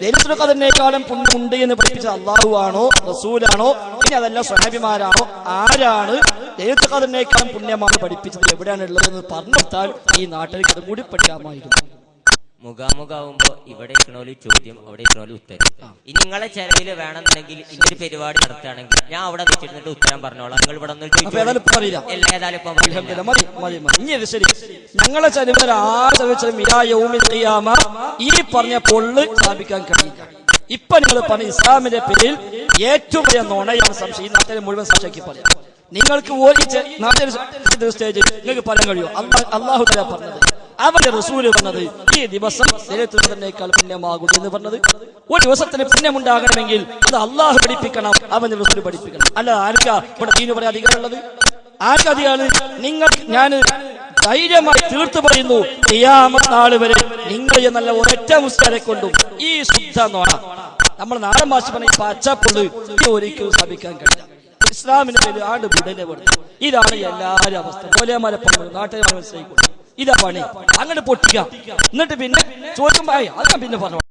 ലൈലത്തുൽ ഖദറിനേക്കാളും പുണ്യമുണ്ട് എന്ന് പഠിപ്പിച്ചത് അള്ളാഹുവാണോ റസൂലാണോ ഇനി അതല്ല സ്വഹാബിമാരാണോ? ആരാണ് ലൈലത്തുൽ ഖദറിനേക്കാളും പുണ്യമാണ് പഠിപ്പിച്ചത്, എവിടെയാണ് ഉള്ളതെന്ന് പറഞ്ഞെടുത്താൽ ഈ നാട്ടിലേക്ക് അതും കൂടി പഠിക്കാമായിരുന്നു. മുഖാമുഖാവുമ്പോ ഇവിടെ ഇരിക്കണോല് ചോദ്യം, അവിടെ ഇരിക്കണോല് ഉത്തരം. ഇനി നിങ്ങളെ ചെലവില് വേണമെന്നുണ്ടെങ്കിൽ ഇങ്ങനൊരു പരിപാടി നടത്തുകയാണെങ്കിൽ ഞാൻ അവിടെ വെച്ചിരുന്നിട്ട് ഉത്തരം പറഞ്ഞോളാം. നിങ്ങൾ ഇവിടെ ശരി, ഞങ്ങളെ ചെലവിൽ ഈ പറഞ്ഞ പൊള്ള് സ്ഥാപിക്കാൻ കഴിയില്ല. ഇപ്പൊ നിങ്ങൾ പറഞ്ഞ ഇസ്ലാമിന്റെ പേരിൽ ഏറ്റവും വലിയ നുണയാണ് സംശയം. ഈ നാട്ടിലെ മുഴുവൻ സംശയിക്കി പറയാം. നിങ്ങൾക്ക് നാട്ടിൽ സ്റ്റേജിൽ നിങ്ങൾക്ക് പറയാൻ കഴിയുമോ അള്ളാഹു തആല പറഞ്ഞത്, അവന്റെ റസൂല് പറഞ്ഞത് ഈ ദിവസം ലൈലത്തുൽ ഖദറിനേക്കാൾ പുണ്യമാകും എന്ന് പറഞ്ഞത്? ഒരു ദിവസത്തിന് പുണ്യമുണ്ടാകണമെങ്കിൽ അത് അള്ളാഹു പഠിപ്പിക്കണം, അവന്റെ റസൂല് പഠിപ്പിക്കണം. അല്ല ആർക്കാ ഇവിടെ ദീന് പറയാൻ അധികാരമുള്ളത്? ആർക്കധികാരമാണ്? നിങ്ങൾ ഞാൻ ധൈര്യമായി തീർത്തു പറയുന്നു, ഖിയാമത്ത് നാൾ വരെ നിങ്ങൾ എന്നല്ല ഒരൊറ്റ മുസ്ലിരെ കൊണ്ടും ഈ ശുദ്ധ നോണ നമ്മൾ നാടൻ ഭാഷ പറഞ്ഞ പച്ചപ്പുള്ള് ഒരിക്കലും സ്ഥാപിക്കാൻ കഴിയില്ല. ഇസ്ലാമിന്റെ പേര് ആണ്ട് വിടനെ വേണം. ഇതാണ് എല്ലാവരും അവസ്ഥ. കോലയമാരെ പറഞ്ഞു നാട്ടുകാരെ മനസ്സിലായിക്കൊള്ളു. ഇതാ പണി. അങ്ങനെ പൊട്ടിക്കാം. എന്നിട്ട് പിന്നെ ചോദിക്കുമ്പോ അത് പിന്നെ പറഞ്ഞു